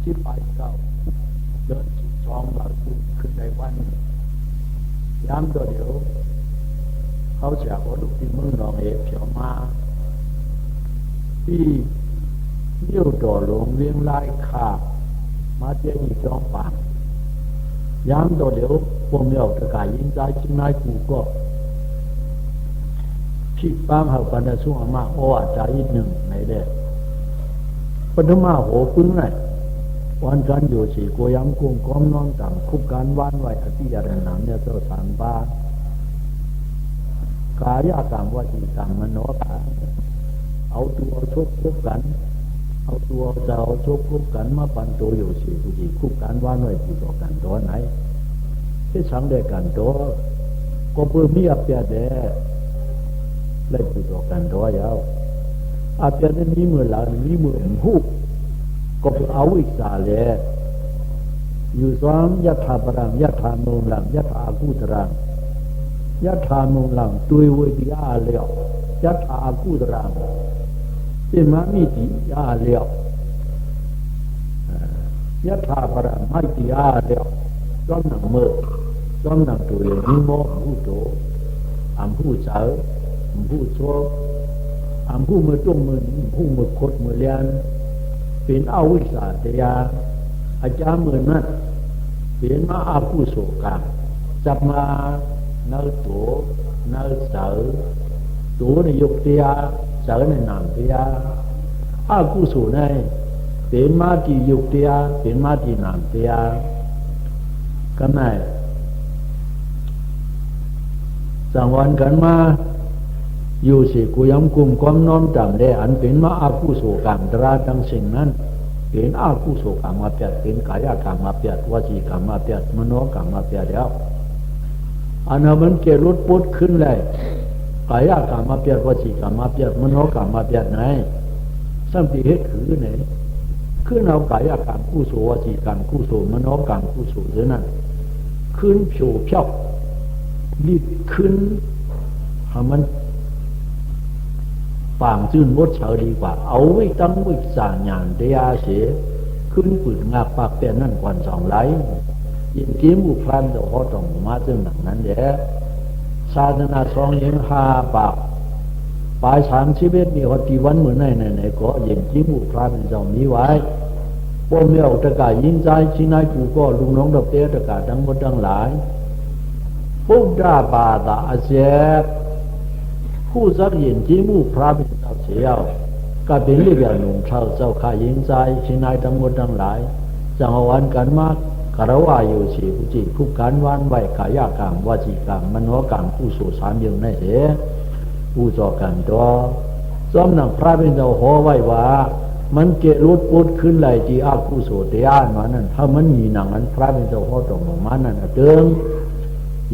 ที่ไปเก้าเดินช่องหลักขึ้นในวันย้ำตัวเดียวเขาจะเอาลูกที่มือหนองเอฟเฉียวมาที่เลี้ยวต่อหลงเวียงไล่ขามาเจ้าอีกจ้องปากย้ำตัวเดียวพวกเมียวตะกายยิงใจชิงนายกูก็พี่ป้างเขากันในช่วงมาโอ้อาจารย์อีกหนึ่งไหนเด้ปฐมาโหปึ้งไหนวันกันอยู่สี่กัวยำกุ้งก้อมนอนต่างคุบการว่านไหวอธิยาระนามเนี่ยเจ้าสามบ้ากายกรรมวจีกรรมมโนกรรมเอาตัวชกคุบกันเอาตัวจะเอาชกคุบกันมาปันตัวอยู่สี่กุฏิคุบการว่านไหวผู้ต่อกันตัวไหนที่สังเดกันตัวก็เพื่อมีอัปยาเดเลยผู้ต่อกันตัวยาวอัปยาเดมีมือหลังมีมือหูก็เพื่อเอาอีกสาเลยอยู่ซ้อมยัตถาปรังยัตถาโนลังยัตถากุตรังยัตถาโนลังตุยเวทีอาเลียวยัตถากุตรังเป็นมามีติอาเลียวยัตถาปรังไม่ติอาเลียวจ้องหนังมือจ้องหนังตัวนิโมผู้โตอัมผู้เสืออัมผู้โชอัมผู้มือตุ้มมือผู้มือคดมือเลียนเป็นอาวิสาเตียอาจารย์มือนั้นเป็นมาอาผู้โศกังจับมาเนื้อตัวเนื้อเสือตัวในยุคเตียเสือในนามเตียอาผู้โศในเป็นมาที่ยุคเตียเป็นมาที่นามเตียกันไหนสังวันกันมาอยู่สิกุยำกุมความน้อมจำได้อันเป็นมาอาผู้โศกังตราทั้งสิ่งนั้นเป็นอาผู้โศกังมาเปียดเป็นกายกรรมมาเปียดวจีกรรมมาเปียดมโนกรรมมาเปียดแล้วอันนั้นมันเกิดลดปุดขึ้นเลยกายกรรมมาเปียดวจีกรรมมาเปียดมโนกรรมมาเปียดไหนสัมติเหตุคือไหนขึ้นเอากายกรรมกู้โศวจีกรรมกู้โศมโนกรรมกู้โศเท่านั้นขึ้นโผล่เพี้ยวรีบขึ้นให้มันปางจื่นวดเฉาดีกว่าเอาไว้ตั้งไว้สร้างงานเดียเสียขึ้นปืนงับปากเปลี่ยนนั่นก่อนสองไหลยินกิ้มอุพรันเดี๋ยวเขาต้องมาจึงหนังนั้นเดี๋ยวศาสนาสองยัง5 ปากปลาย31มีวันที่วันเหมือนไหนก็ยินกิ้มอุพรันจะมีไว้พวกเมียวตะกายยิงใจชินายกูก็ลุงน้องดอกเตะตะกายทั้งหมดทั้งหลายพุทธบาตาอาเซียผู้สักยินที่มู่พระเป็นเจ้าเสียวก็เป็นเรื่องหนุ่มเท่าเจ้าข้ายิงใจชินายทั้งหมดทั้งหลายจังหวันกันมากกระว่าอยู่สี่กุจิคุกการวานไหวกายกรรมวจีกรรมมโนกรรมผู้สู่สามยังในเสผู้จอกันตัวซ้อมหนังพระเป็นเจ้าหอไว้ว่ามันเกลุดปุดขึ้นไหลที่อาผู้สู่เตียนมานั่นถ้ามันมีหนังนั้นพระเป็นเจ้าหอตรงมานั่นเติง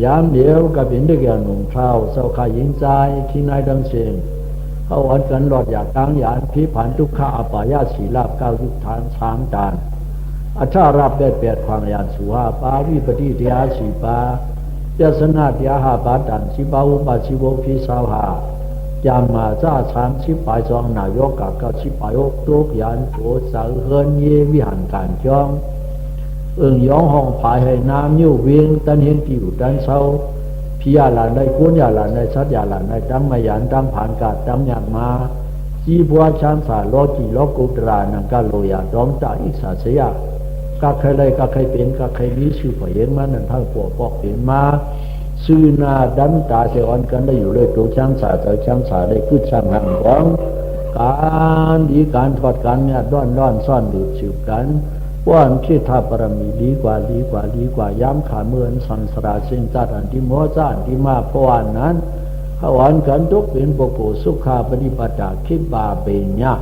ยามเดียวก็เป็นเรื่องหนุ่มเท่าเจ้าข้ายิงใจที่นายดังเสียงเขาอันกันหลอดอยากตั้งยานพิพันทุกข้าอปายาสีลาบ9 ยุคฐาน3 จานอัชารับได้8 ความยานสุหาปาวิปฏิเดียสีปาเจสนาเดียหาบาดันสิบาอุปาชิโวพิสาวหาจามาจ้า30 ปลายจองนายกกับ90 ปลายกตุกยานโถสาเฮินเยวิหันการจองย้องห้องผายให้น้ำยิ้วเวียงตันเห็นที่อยู่ด้านเศร้าพิยาหลานได้กุญยาหลานได้ชัดยาหลานได้ตั้งมายันตั้งผ่านกาดตั้งอยากมาจีบัวช้างสาล้อจีล้อกุตรานังกาโลยาดอมตาอิสาเสียก็ใครเลยก็ใครเป็นก็ใครมีชื่อพเองมานั่นทั้งพวกปอกเป็นมาชื่อนาดันตาเสวันกันได้อยู่เลยตัวช้างสาเจอช้างสาได้ขึ้นช้างหังของการดีการทอดการเนี่ยด้อนซ่อนดูดสืบกันว่าคิดทับปรมีดีกว่าย้ำขาเมือนสันสราเส้นจัดอันที่มัวจ้านที่มาเพราะว่านั้นเขาอ่านกันทุกเป็นปกสุขาปฏิปทาคิดบาเป็นยาก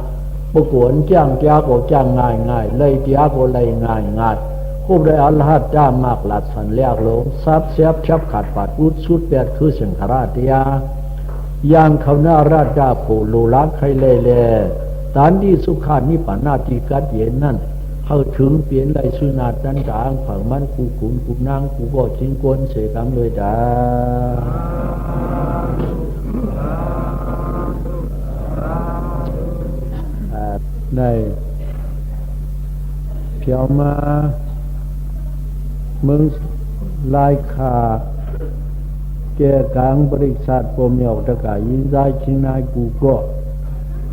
ปกวนจ้างยาก็จ้างง่ายเลยยาก็เลยง่ายผู้ใดอัลฮัดจ้ามากหลัดสันเลียกลงซับเสียบชับขาดปาดพุดสุดแปดคือสังฆราชยาย่างเขาหน้าราชดาผู้ลูลักใครเลยตานที่สุขานิปานาติกัดเย็นนั่นเขาถึงเปลี่ยนไรสุนาดันกลางผังมันกูขุนกูนางกูบ่ชิงกวนเสกำเลยจ้าใน เพียวมาเมืองลายขาแก่กลางบริษัทโปรเมียวตะกายินใจชิงนายกูก็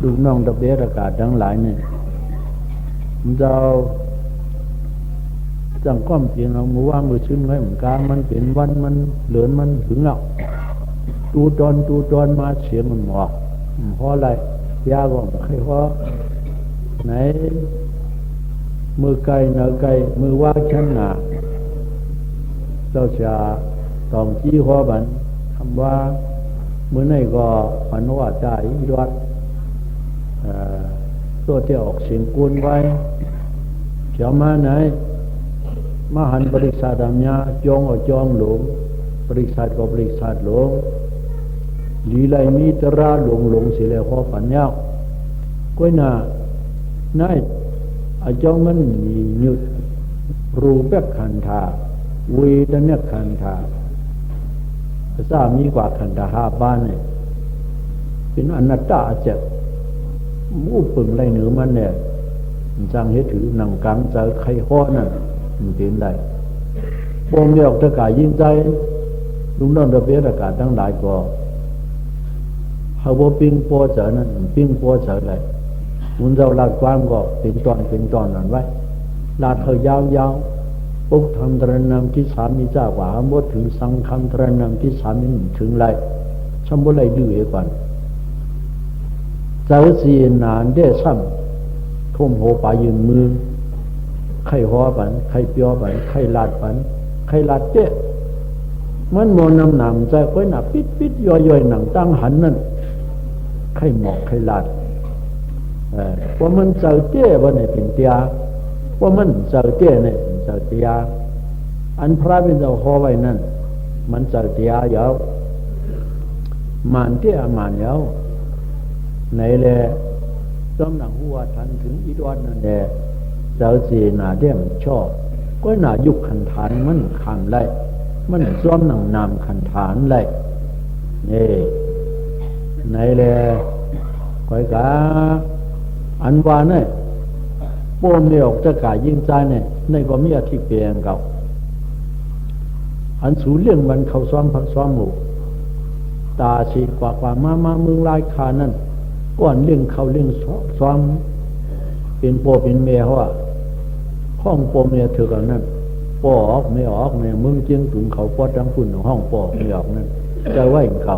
ลูกน้องตะเบียตะกาทั้งหลายเนี่ยมันจะจังก้อมเพียงเอามือว่างมือชื้นไว้เหมือนกลางมันเป็นวันมันเหลือนมันถึงเอาตูตอนมาเสียงมันหมอกเพราะอะไรยาก็ไม่ใครเพราะไหนมือไก่เนื้อไก่มือว่าชั้นหนาเจ้าชาตองจี้หัวบันคำว่ามือไหนก็ฝันว่าใจอีดวัดตัวที่ออกเสียงกุนไว้เขียวมาไหนมาหันบริษัทดำยาจองเอาจองหลงบริษัทก็บริษัทหลงลีไลมีตราหลงสิเลยหัวฝันยาวก้อยหน้านายอาจองมันมีหยุดรูปแบบขันธาเวทนาขันธาสามีกว่าขันธาห้าบ้านเนี่ยเป็นอนัตตาเจ็บมูปึงไรเหนือมันเนี่ยจังเหตุถือหนังกังเจอใครข้อนั่นมันเป็นไรปมเดียวตะกายิงใจลุงน้องตะเบียตะกาทั้งหลายก็เขาบอกปิ้งโปเจอนั่นปิ้งโปเจออะไรมุนเราลาดความก็เป็นตอนนั่นไว้ลาดเธอยาวปุกทำตระนำที่สามีเจ้าว่าหมดถึงสังคำตระนำที่สามีถึงไรช่างบ่ไรดื้อก่อนเจ้าสีนานได้ซ้ำทุ่มโหปายืนมือไข่หัวปันไข่เปียวปันไข่ลาดปันไข่ลาดเจ๊มันโมนำหนำใจก้อยหนาปิดย่อยหนังตั้งหันนั่นไข่หมอกไข่ลาดว่ามันเจอเจ้วันไหนเป็นเตียว่ามันเจอเจ้เนี่ยเจอเตียอันพระเป็นเจ้าข้อไว้นั่นมันเจอเตียยาวมานเตี้ยมานยาวไหนแหละจอมหนังหัวทันถึงอีดวันนั่นแหละเจ้าจีนาเดียมชอบก็น่ายุคขันฐานมันขันไล่มันจอมหนังนามขันฐานไล่นี่ไหนแหละก้อยกาอันว่าเนี่ยป้อมเนี่ยออกจะกายิงใจเนี่ยในก็มีอธิเปียงเก่าอันสูเรื่องมันเขาซ้อมพักซ้อมหมู่ตาสีกว่ามาเมืองลายคานั่นก่อนเรื่องเขาเรื่องซ้อมเป็นโปเป็นเมียเขาว่าห้องโปเมียเถือกนั่นปอออกไม่ออกเนี่ยมึงเจียงถุงเขาปอดังปุ่นห้องปอไม่ออกนั่นจะไหวเขา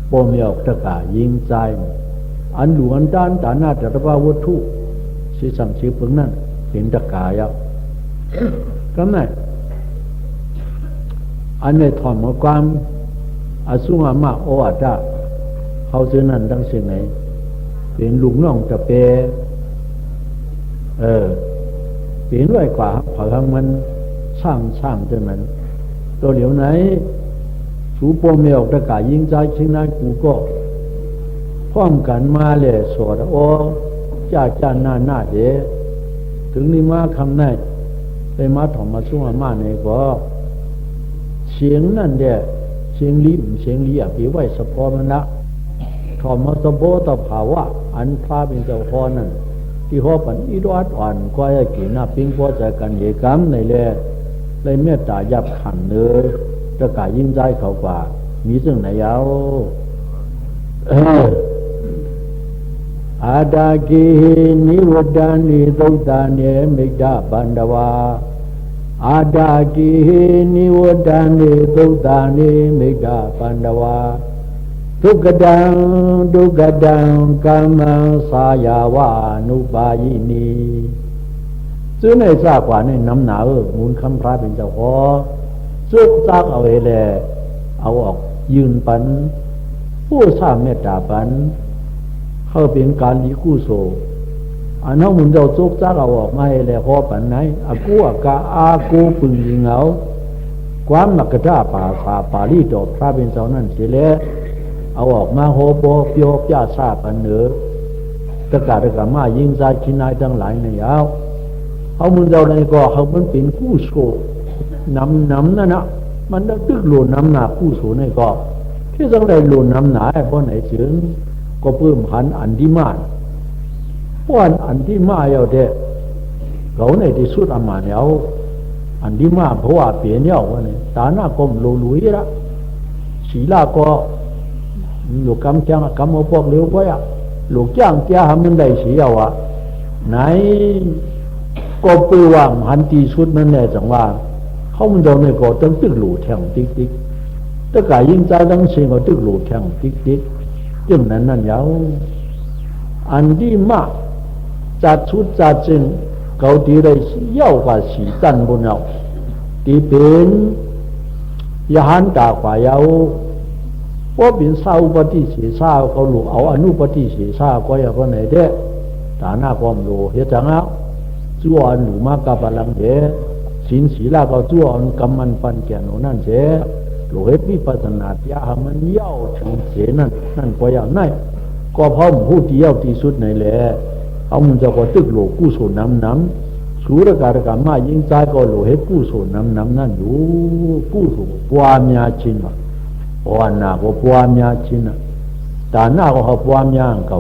โปเมียออกจะกายิงใจอันหลวงด้านตาหน้าแต่ว่าวัตถุสิสังชีพนั่นเป็นตะกายแล้วก็ไม่อันในถอนมาความอาสุมามาโออาดาเขาเจอนั่นดังเสียงไหนเป็นลุงน้องตะเปเป็นด้วยกว่าพอทางมันสร้างจนนั้นตัวเหลียวไหนสูปมเมียออกตะกายิงใจชิงนายกูก็พร้อมกันมาเลยสวดโอจ้าหน้าเดถึงนี่มาคำไหนไปมาถอมมาสุ่มมาเนี่ยก็เสียงนั่นเดียเสียงลีอ่ะปีไว้สะพอมันละถอมมาสะโบตะภาวะอันพาเป็นเจ้าพ่อนั่นที่เขาปันอีดวัดอ่อนก็ให้กินน้าปิ้งพอใจกันเหกำในเลยเมตตายับขันเนื้อจะกายยิ่งใจเขากว่ามีซึ่งไหนยาวอาดากินิวดานิตุตานิมิดาปันดวาอาดากินิวดานิตุตานิมิดาปันดวาทุกดังกามังสายาวานุบายินีซึ่งในทราบว่าในน้ำหนามูลคำพระเป็นเจ้าขอสุกจากเอาเอแลเอาออกยืนปันผู้สร้างเมตตาปันเข้าเป็นการลีกู้โซอันนั้นมุนเจ้าสุกจากเอาออกมาเอแลขอปันไหนอากูอากาอากูปึงยิงเอาความนักกระด้าป่าสาปาลีดอกพระเป็นเจ้านั่นเสียแล้วเอาออกมาโหโบเปียวจ้าซาปันเหนือตะกาตะกามายิงใจชินายทั้งหลายในยาวเขามุนเจ้าในก็เขามันเป็นกู้โซน้ำนั่นนะมันตึกหล่นน้ำหนากู้โซในก็ที่ต้องได้หล่นน้ำหนาเพราะไหนเสียงก็เพิ่มหันอันดีมากโป ว่าอันที่มาเอาเด็กเขาในที่สุดอามาเนี่ยอันที่มาเพราะว่าเปลี่ยนเนี่ยวันนี้ตาหน้าก็ลุยละศีลาก็ลูกกำจังกำเอาพวกเลี้ยวก็อ่ะลูกจ้างแกทำมันได้เสียวอ่ะไหนก็ปืนว่าหันตีสุดนั่นแหละจังว่าเขามันโดนในก็ต้องตึกหลูแทงติ๊กถ้ากายยิงใจตั้งเสียงก็ตึกหลูแทงติ๊กจึงนั้นยาวอันที่มาจัดชุดจัดจึงเขาที่ได้เย้ากว่าสีจันบนเอาที่เป็นยาหันตากว่ายาวเพราะเป็นสาวปฏิเสธาเขาหลูเอาอนุปฏิเสธาก็อย่างก็ไหนเด้ฐานะความหลูเฮ็ดจังอ่ะจั่วอันหลูมากกับพลังเด้สินศีลาก็จั่วอันกำมันปันแก่นนั่นเด้หลูเฮ็ดวิปัสสนาญามันเย้าถึงเสนั่นก็อย่างนั้นก็เพราะผู้ที่เย้าที่สุดในแหละเอามันจะก็ตึกหลูกู้ส่วนน้ำสูรการกรรมมายิ่งใจก็หลูเฮ็ดกู้ส่วนน้ำนั่นอยู่กู้ส่วนความยาชินวันหน้าก็ความยาชินตาหน้าก็เขาความยาเก่า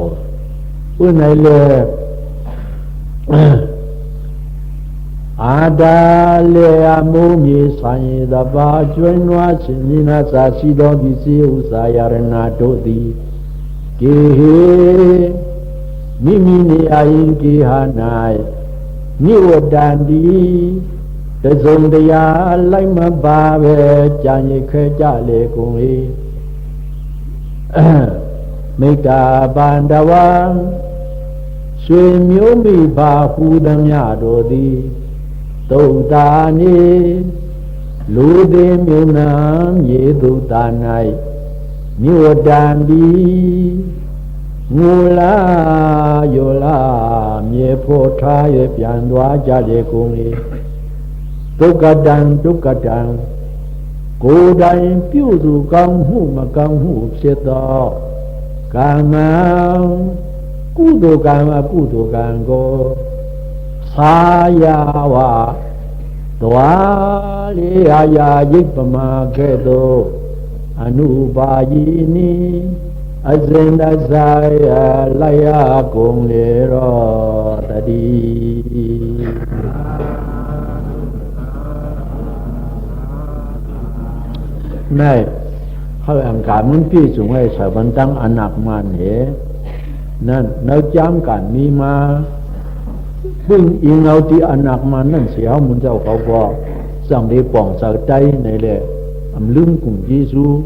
เพื่อในเลยอาดาเลอามุมีสัญญาบาจวนว่าชินินาสาสีดอบิสิอุสายารนาโตติเกเหมิมินิอายิงกิหานายนิวดันดีตะสงตยาไลมาบาเวจายิเคจาเลกุงอีเมกาบันดาวันဆွေမျိုးမိဘဟူသမျှတို့သည်သုတ်တာနေလူသည်မြို့နာမြေသုတ်တာ၌မြို့တန်သည်ငိုလာယောလာမြေဖို့ထား၍ပြန်သွားကြလေကုန်၏ဒုက္ကတံကိုယ်တိုင်ပြုစုကောင်းမှုမကောင်းမှုဖြစ်သောကာမံကုသိုလ်ကံကိုသာယာဝတွာလေးရာရိပ်ပမာကဲ့သို့အနုပါယီနိအဇင်တဆိုင်လိုက်ရကုန်လေရောတတိnay hơi ăn cả muốn pi chúng ấy sở văn tăng ăn nạc màn hệ nên nếu chám cả mi ma bưng yên nào thì ăn nạc màn nên sẽ không muốn giàu cao bò rằng đi bỏng sợ tay này lệ ẩm lưng cùng Giêsu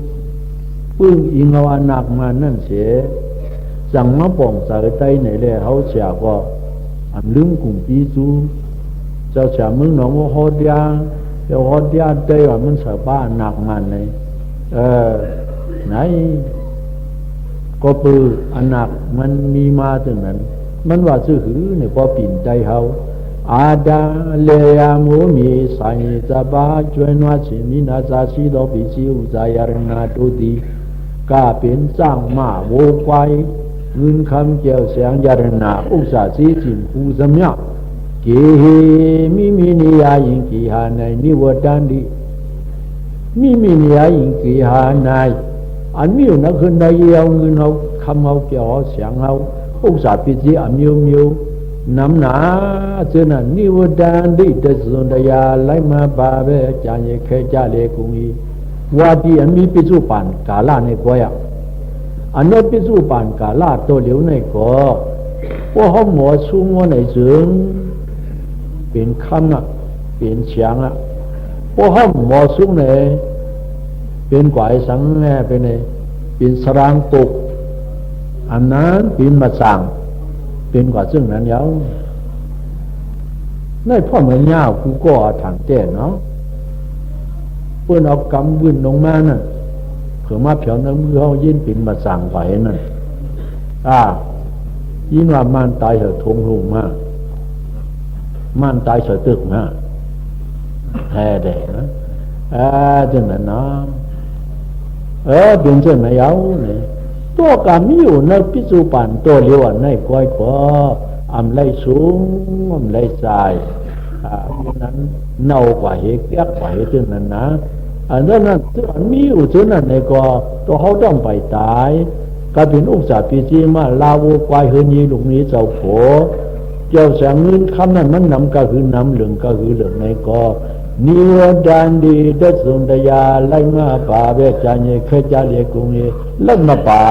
bưng yên nào ăn nạc màn nên sẽ rằng nó bỏng sợ tay này lệ hậu sẽ bò ẩm lưng cùng Giêsu cho sẽ mừng nó có hốt ra cho hốt ra đây và mình sợ ba ăn nạc màn nàyไหนก็ปืออันหนักมันมีมาถึงนั้นมันว่าซื่อหือเนี่ยพอปิ่นใจเขาอาดาเลอาโมมีสายจะบาจวนว่าสินินาซาสีดอปิซิอุจายารนาตุติกาเป็นจ้างมาโวควายเงินคำเกี่ยวเสียงยารนาอุสาสีจินคูสมยะเกเหมิมินิยายิงกีหาในนิวดันดิมิมินิยายิงกีหานายอันมิวนักขึ้นได้เอาเงินเอาคำเอาเกี่ยวเสียงเอาอุตสาห์พิจิตรมิวน้ำหนาเจนันนิวดานดิเดสุนดยาไลมาบาเวจานเยเคจาเลกุงีวาดีอันมีปิจุปันกาลาในก้อยอันนั้นปิจุปันกาลาตัวเหลียวในก้อว่าเขาหมอชุ่มว่าในเสืองเป็นคำน่ะเป็นเสียงอ่ะว่าเขาหมอชุ่มในเป็นกวายสังแง่เป็นไงเป็นสรางตุกอันนั้นเป็นมาสั่งเป็นกว่าซึ่งนั้นแล้วในพ่อเหมือนย่ากูก็ถังเต้นเนาะเพื่อนเอากำวินลงมาน่ะเผื่อมาเผียวน้ำมือเขายินเป็นมาสั่งไปน่ะยิ่งว่ามันตายเถอะทงหุงมากมันตายเถอะตึกมากแท้เด็กนะจึงนั้นเนาะเป็นเช่นไหนเอาเนี่ยตัวการมีอยู่ในพิจุปันตัวเลี้ยวในก้อยก็อำไลสูงอำไลทรายนั้นเน่ากว่าเหตุแก่กว่าเหตุจึงนั้นนะอันนั้นตัวมีอยู่จึงนั้นในก็ตัวเขาต้องไปตาย ก็เป็นอุกษาปีจีมาลาวูควายเฮนีลูกนี้เจ้าโผเจ้าแสงเงินคำนั้นมันนำก็คือน้ำเหลืองก็คือเหลืองในก็นิวดันดีดัชสุนทยาไล่มาป่าเวจานีเคจาเลียกุงเยไล่มาป่า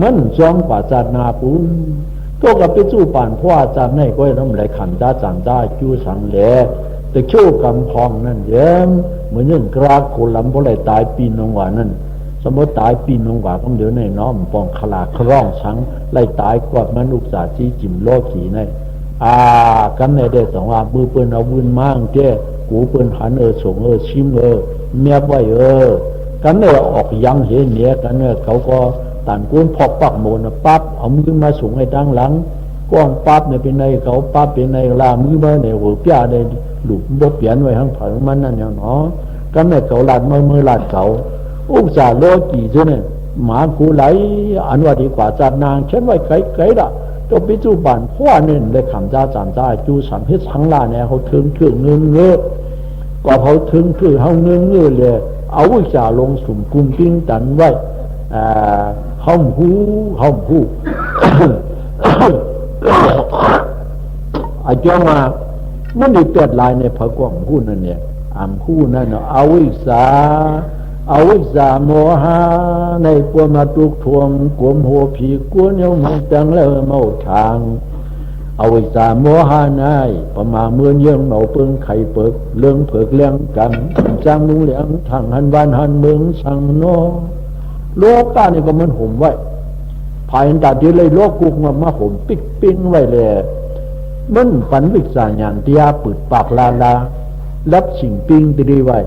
มันจ้องป่าจานาปุนตัวกับไปจู่ป่านพ่อจานในก็น้ำไหลขันด้าจันด้าจูสังแหล่แต่เขี้ยวกำพองนั่นเย้มเหมือนอย่างกราโคลัมเพราะอะไรตายปีนงหวานั่นสมมติตายปีนงหวาต้องเดี๋ยวในน้อมปองขลาคร่องชังไล่ตายกอดมันอุกษาจีจิมโลขีในกันในได้สองว่ามือเปิ้นเอาวุ้นมั่งแก่กูเปิ้นหันส่งชิมเมียบไว้กันในออกยังเห็นเนี่ยกันเนี่ยเขาก็ต่างกุ้นพอกปักโมนปั๊บเอามือมาส่งให้ดังหลังก้องปั๊บเนี่ยเป็นในเขาปั๊บเป็นในลามือมาในหัวเปียในหลุมบกเปลี่ยนไว้ทั้งผังมันนั่นอย่างเนาะกันในเขาลาดมือลาดเขาอุกษาโลกี่เจ้าเนี่ยหมากูไหลอันว่าดีกว่าจานนางเช่นไว้ไกลๆละตัวปิจูบันพ่อเนี่ยได้คำจ้าจานจ้าจูสัมเพชทั้งลาเนี่ยเขาถึงเงินกว่าเขาถึงเขาเงินเลยเอาอุกษาลงสุ่มกุมปิ้งตันไว้ห้องหูอาจารย์มามันได้เปิดลายในพระกวางหูนั่นเนี่ยหูนั่นเนาะเอาวิสาโมหะในปวมาตุกทวงกวมหัวผีกวนยงจังแล้วเมาทางเอาวิสาโมหะนายประมาเมื่อเยื่อเมาเปิงไข่เปิกเรื่องเผือกเลี้ยงกันจังมุงเลี้ยงทางหันบ้านหันเมืองสังโนโลกานี่ก็มันห่มไว้ภายในตาที่เลยโลกกุกมาห่มปิ๊กปิ้งไว้เลยมันปันวิสาญาณที่อาปืดปากลารับสิ่งปิ้งตีไว้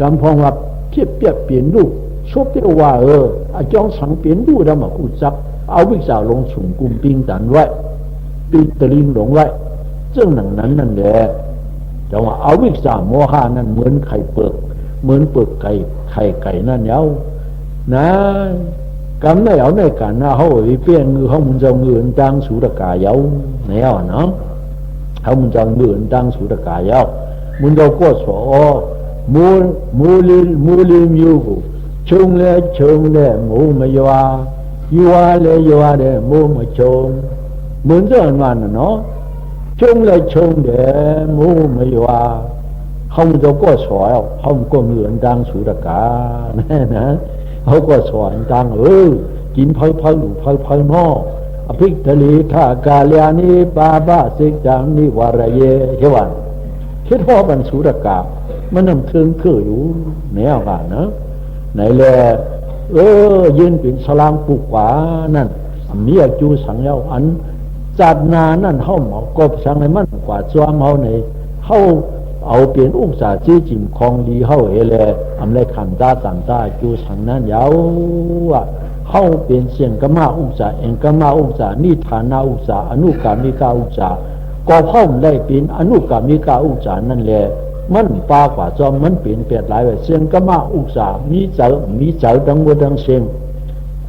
กำพองว่าเทียบเปียกเปลี่ยนลูกชอบที่ว่าอาจารย์สังเปลี่ยนดูแล้วมาอุจับเอาวิสาลงสุ่มกุมปิ้งตันไว้ปีตะลิงหลงไว้ซึ่งหนังนั้นนั่นแหละแต่ว่าเอาวิสาโมหานั้นเหมือนไข่เปิกเหมือนเปิกไข่นั่นเย้านะกำได้เอาในการนะเขาเปลี่ยนมือเขามุนจะเงินตังสุรกายเย้าเนี่ยเนาะเขามุนจะเงินตังสุรกายเย้ามุนจะก็สอมูลิมิวชงเลยมูมายัวเลยมูมาชงเหมือนเรื่องนั้นเนาะชงเลยมูมายัวเขามุนจะก็สอเขาก็เงินตังสุรกานะเขาก็สอนตังกินไผ่หม้ออภิธลีท่ากาเลียนีปาบาสิจังนิวารเยเทวันคิดว่าบรรสุรกามันนำถึงคืออยู่แนวกันนะไหนแลยืนเป็นสลางปุกขวานั่นมีอาจูสังเยาอันจัดนานั่นเขาหมอกบสังในมันกว่าจ้วมเขาในเขาเอาเปลี่ยนอุกษาจีจิมคองดีเขาเลยทำไรขันตาต่างตาจูสังนั้นยาวเขาเปลี่ยนเสียงกมาอุกษาเองกมาอุกษานิฐานาอุกษาอนุกามิกาอุกษาก็เข้าได้เป็นอนุกามิกาอุกษานั่นแหละมันปากว่าจอมมันเปลี่ยนหลายแบบเสียงกมาอุกษามีเจ้าดังวัวดังเสียง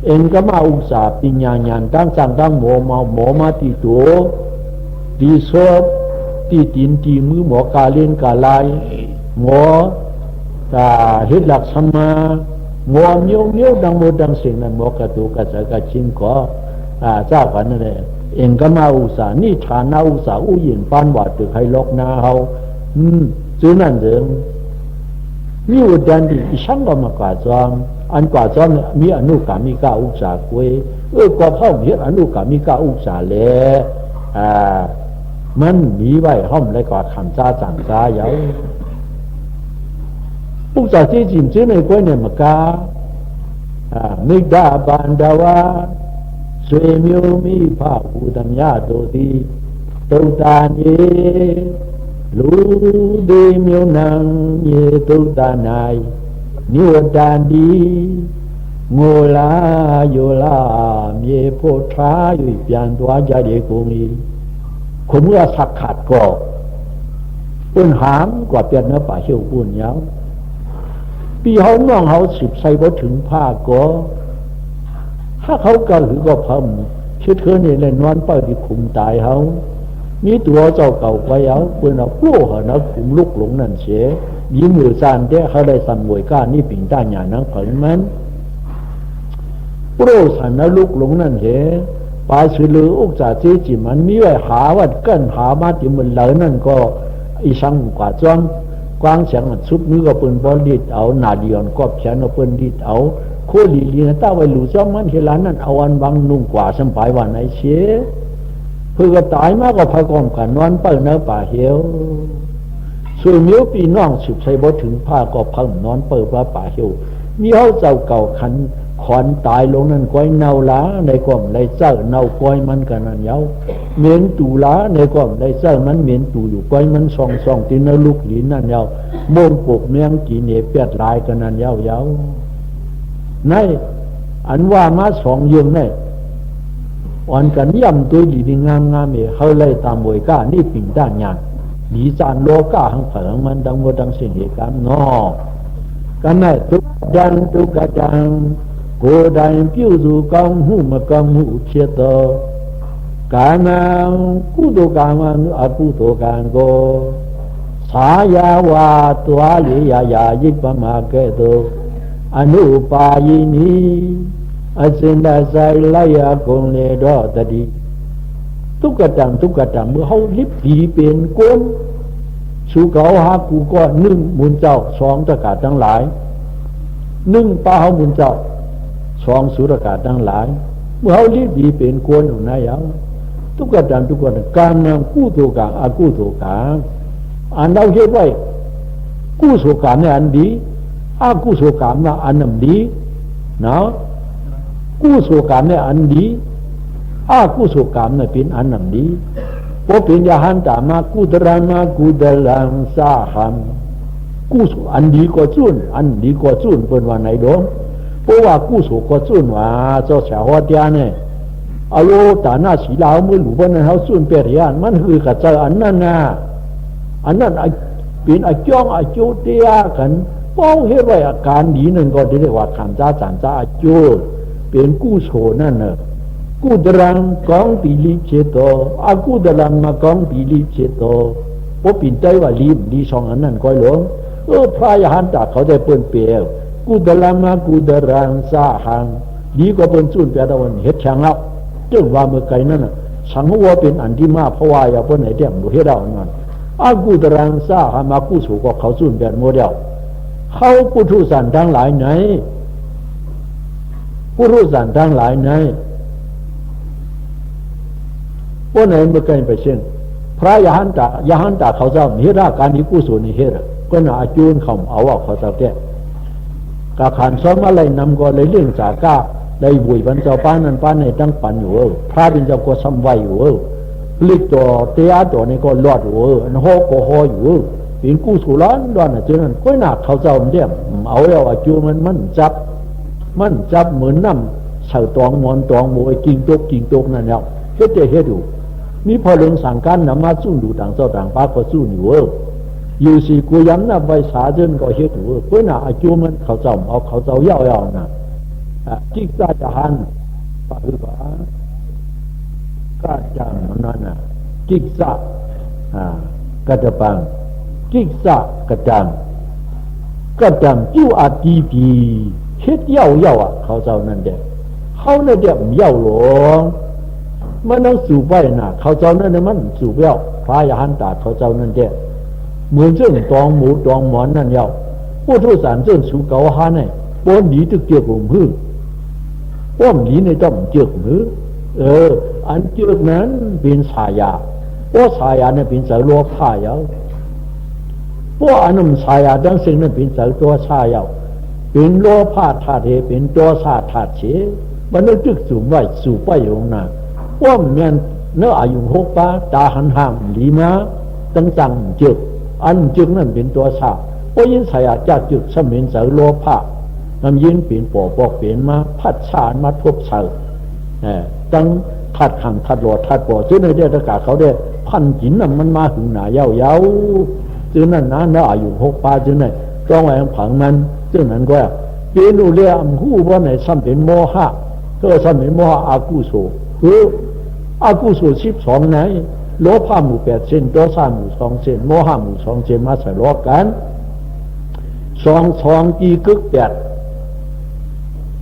เองกมาอุกษาปิญญาญาณตั้งสั่งตั้งหมอมาตีตัวตีศพตีตีนตีมือหมอกาเล่นกาลายหมอเฮ็ดหลักสมาหมอเมียวดังวัวดังเสียงนั้นหมอกระตุกระสกระชิงก็เจ้ากันนั่นแหละเองกมาอุกษานี่ฐานาอุกษาอุยินปานว่าตึกให้ลอกนาเฮาซื้อนั่นเองมีอุดานที่ช่างก็มากว่าจอมอันกว่าจอมมีอนุกามิกาอุกษาคุยก็พ่อมีอนุกามิกาอุกษาเลยมันมีไว้ห้อมเลยกว่าคำจ้าจังจ้าเยาอุกษาที่จิมซื้อในกล้วยเนี่ยมากามิดาบันดาวาสวยมิวมีภาภูตัญญาโตติตุตานีลูดีมิวนังเยตุตานายนิวดานดีโงลาโยลาเยโพธาอยู่เปลี่ยนตัวใจเด็กคนนี้คนเมื่อสักขาดก็ปุ่นหามกว่าเปลี่ยนเนื้อป่าเชี่ยวปุ่นยาวปีเขาน้องเขาสิบใส่พอถึงผ้าก็ถ้าเขาก็หรือก็พำชื่อเธอเนี่ยเลยนอนเป้าที่คุมตายเขามีตัวเจ้าเก่าไปเอาเพื่อนเอาโล่เหรอนะคุมลุกหลงนั่นเสียยิ้มมือซานเด้เขาได้สั่นมวยก้านี่ปิ่งต้าหยานังเผินมันป โปรสันนลุกหลงนั่นเหปาสือลืออุกจ่าเจจิมันมีไว้หาว่าเกินหามาที่มันเหลอนั่นก็อีสังกว่าจ้องกวางเสียงสุดมือก็เปิ้นบอลดีดเอาหน้าเดียนก็แขนเอาเปิ้นดีดเอาโคลีลีนะต้าไว้หลู่จ้องมันเฮลานั่นเอาอันบังนุ่งกว่าสบายวันไหนเชเพื่อก็ตายมากก็พากอมกันนอนเปิ้นเนื้อป่าเหี่ยวส่วนมิ้วปีน้องสืบใช้บ่ถึงผ้าก็พังนอนเปิดว่าป่าเหี่ยวมีเฮาเจ้าเก่าขันขอนตายลงนั่นก้อยเนาล้าในกล่องในเจ้าเนาก้อยมันกันนั่นเย้าเมียนตูล้าในกล่องในเจ้ามันเมียนตูอยู่ก้อยมันส่องตีนลูกหลีนนั่นเย้าโมงปกเมียงกี่เหนียเปียดลายกันนั่นเย้าในอันว่ามาสองเยืองในอ่อนกันย่ำตัวดีงามเอ๋เขาไล่ตามมวยก้านี่ปิ่งด้านยานหนีจานโลก้าหังเผิงมันดังโมดังเสียงเหตุการณ์นอกันในตุกจังကိုယ်တိုင်ပြုစုကောင်းမှုမကောင်းမှုဖြစ်သောကာမံကုသိုလ်ကံအကုသိုလ်ကံကိုသာယာဝါသွားလေရာရိပ်ပမာကဲ့သို့အနုပါယိနိအစင်တဆိုင်လိုက်ရကုန်လေတော့တတိทุกตังเมื่อเขาลิบดีเป็นก้นสู่เขาหากูก็นึ่งมุนเจ้าสองตะกาทั้งหลายนึ่งปลาเขามุนเจ้าสองสุรกาศทั้งหลายเมื่อเขาลิบดีเป็นก้นอยู่นะยาวทุกตังการนำกู้ตัวกลางอากู้ตัวกลางอันเราเห็นไว้กู้สุกามเนี่ยอันดีอากู้สุกามเนี่ยอันนั้นดีนะกู้สุกามเนี่ยอันดีอากุศลกรรมเนี่ยเป็นอันนั้นดีเพราะเป็นยาหันตามากุตระมากุตลังสาหัมกุศลอันดีก็จุนอันดีก็จุนเป็นวันไหนดงเพราะว่ากุศลก็จุนว่าเจ้าชาวหัวเดียเนี่ยอโลตาหน้าสีลาวมือหลูบนั้นเขาจุนเปรียนมันคือกระจายอันนั้นนะอันนั้นเป็นอาจ้องอาจุเดียกันเป้าเห็นว่าอาการดีนั่นก็เรียกว่าขันจ้าจันจ้าอาจุเป็นกุศลนั่นเนอะกุดรังกองปีลิเชโตอากุดรังมากองปีลิเชโตพอปิ่นใจว่าลีสองอันนั้นก้อยหลวงพระยาหันตาเขาได้เปิ้นเปียวกุดรังมากุดรังสาหังดีก็เปิ้นจุนเปียตะวันเฮ็ดแข็งแล้วจึงว่าเมื่อไกลนั่นน่ะสังหัวเป็นอันที่มาเพราะว่าอย่าเปิ้นไหนเดี่ยมบ่เฮ็ดเอานั่นอากุดรังสาหังมากุสุก็เขาจุนเปียโมเดลเขาปุถุสันทั้งหลายไหนปุถุสันทั้งหลายไหนว่าไหนเมื่อกี้ไปเช่นพระยาหันตาเขาเจ้ามีราการที่กุศลนี่เฮ็ดก็น่าจูนเขาเอาว่าเขาเจ้าแก่กาขันซ้อมอะไรนำก็เลยเรื่องจากก้าได้บุยบรรเจ้าป้านั้นป้าในตั้งปันอยู่พระเป็นเจ้าก็ซ้ำไว้อยู่ลิกตัวเตียตัวนี้ก็รอดอยู่อันโหก็โหอยู่เป็นกุศลล้านด้านนั้นก็น่าเขาเจ้าเดี่ยมเอาแล้วจูมันจับเหมือนน้ำเสาตองมอนตองโมยกิ่งตกนั่นแล้วเฮ็ดได้เฮ็ดดูมีพอเรื่องสั่งการนำมาสู้ดูต่างเจ้าต่างป้าก็สู้อยู่อยู่สิกูย้ำนะใบสาเจนก็เฮ็ดอยู่เพื่อน่ะอาจูมันเขาเจ้าเอาเขาเจ้าเย่าๆน่ะจิกซาจะหันปะคือว่าก็จังนั่นน่ะจิกซากระจะปังจิกซากระจังจิ้วอาตีปีเฮ็ดเย่าอ่ะเขาเจ้านั่นเด้เขาเนี่ยเดี๋ยวเย่าหลงมันต้องสูบไว้น่ะเขาเจ้านั่นมันสูบแล้วพระยาหันตาเขาเจ้านั่นแก่เหมือนเจ้าตองหมูตองหมอนนั่นเย้าผู้ทุสานเจ้าสูเก่าหาเนี่ยป้อนหนีตึกเกี่ยวกับมือป้อนหนีในต้องเกี่ยวกับมืออันเกี่ยวนั้นเป็นสายาเพราะสายาเนี่ยเป็นสายโลภะเย้าเพราะอันนั้นสายาดังสิ่งนั้นเป็นสายตัวสายาเป็นโลภะธาตุเป็นตัวสาธาตุเฉมันต้องตึกสูบไว้สูบไปอยู่น่ะว่าเมียนเนื้ออายุ6 ปีตาหันห่างหลีมาตั้งจังจึกอันจึกนั่นเป็นตัวสาเพราะยินสายจากจึกสมินเสโลภะนำยินเปลี่ยนปอกเปลี่ยนมาพัดชามาทบเสตั้งทัดขังทัดหลอดทัดปอซึ่งในเดือนอากาศเขาได้พันหินน่ะมันมาถึงหนาเย้าซึ่งนั่นนะเนื้ออายุ6 ปีซึ่งนั่นต้องไว้ผังมันซึ่งนั้นก็เป็นอุเรียมหูว่าในซ้ำเป็นโมหะก็ซ้ำเป็นโมหะอากุโสอากุศล12ไหนโลภะหมู่8 เส้นโทสะหมู่2 เส้นโมหะหมู่2 เส้นมาใส่ล้อกัน2 กี่กึก8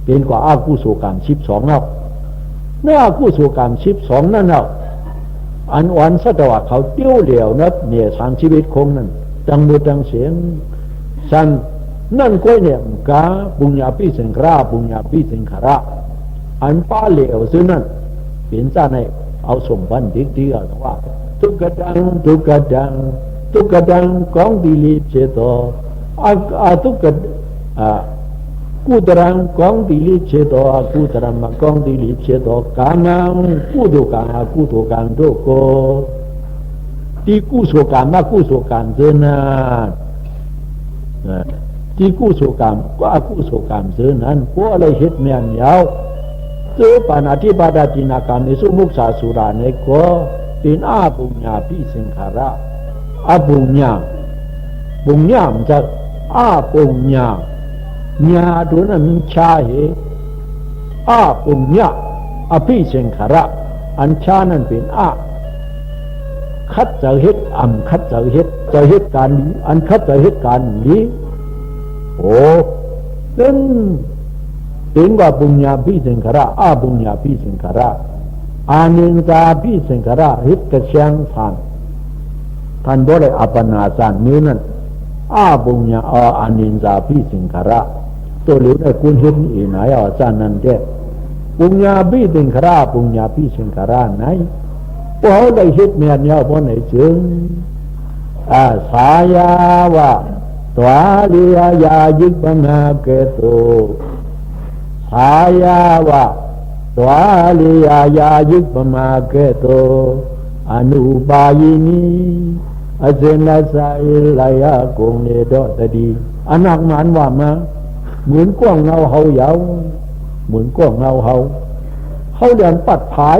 เป็นกว่าอากุศลกรรม12แล้วในอากุศลกรรม12นั่นแล้วอันวันสัตว์เขาเตี้ยวเหลี่ยวนับเนี่ยสามชีวิตคงนั่นจังมือจังเสียงสันนั่นก็เนี่ยกาปุญญาพิสังขารปุญญาพิสังขารอันป้าเหลี่ยวซึ่งนั่นเป็นจ้าในเอาสมบัติดีๆเอาว่าทุกกระดังทุกกระดังทุกกระดังของดีลีเจโตทุกกระกูตรังกองดีลิเชโตกูตรังมากองดีลิเชโตกานังกูตุกังกูตุกังโตโกที่กุศลกรรมมากุศลกรรมเจนันที่กุศลกรรมก็อกุศลกรรมเจนันพวกอะไรเหตุเมียนยาวเจอปานาธิบาดาจินากรรมในสุมุขสาสุราในก็เป็นอาบุญญาพิสังขาระอาบุญญาบุญญามันจะอาบุญญาญาตัวนั้นมันชาเหอาปุญญาอภิสังขารอันชานั้นเป็นอาคัดจะเหตุคัดจะเหตุการณ์นี้อันคัดจะเหตุการณ์นี้โอ้เป็นถึงว่าปุญญาภิสังขารอาปุญญาภิสังขารอานินจาภิสังขารเหตุกระชังท่านบอกได้อัปปนาสานนี้นั่นอาปุญญาอานินจาภิสังขารตัวเหลือในคุณเห็นอีไหนอาจารย์นั่นเด้ปุญญาภิสังขารปุญญาภิสังขารไหนพวกเขาได้เห็นเมียนยาวพอไหนจึงสายาวะตัวเลียยายิกบังอาเกตุสายาวะตัวเลียยายิกบังอาเกตุอนุบายินีอาเจนัสไอลายากงเนดอตดีอนักมันว่ามาเหมือนกว้างเงาเฮาเหยาเหมือนกว้างเงาเฮาเรียนปัดผาย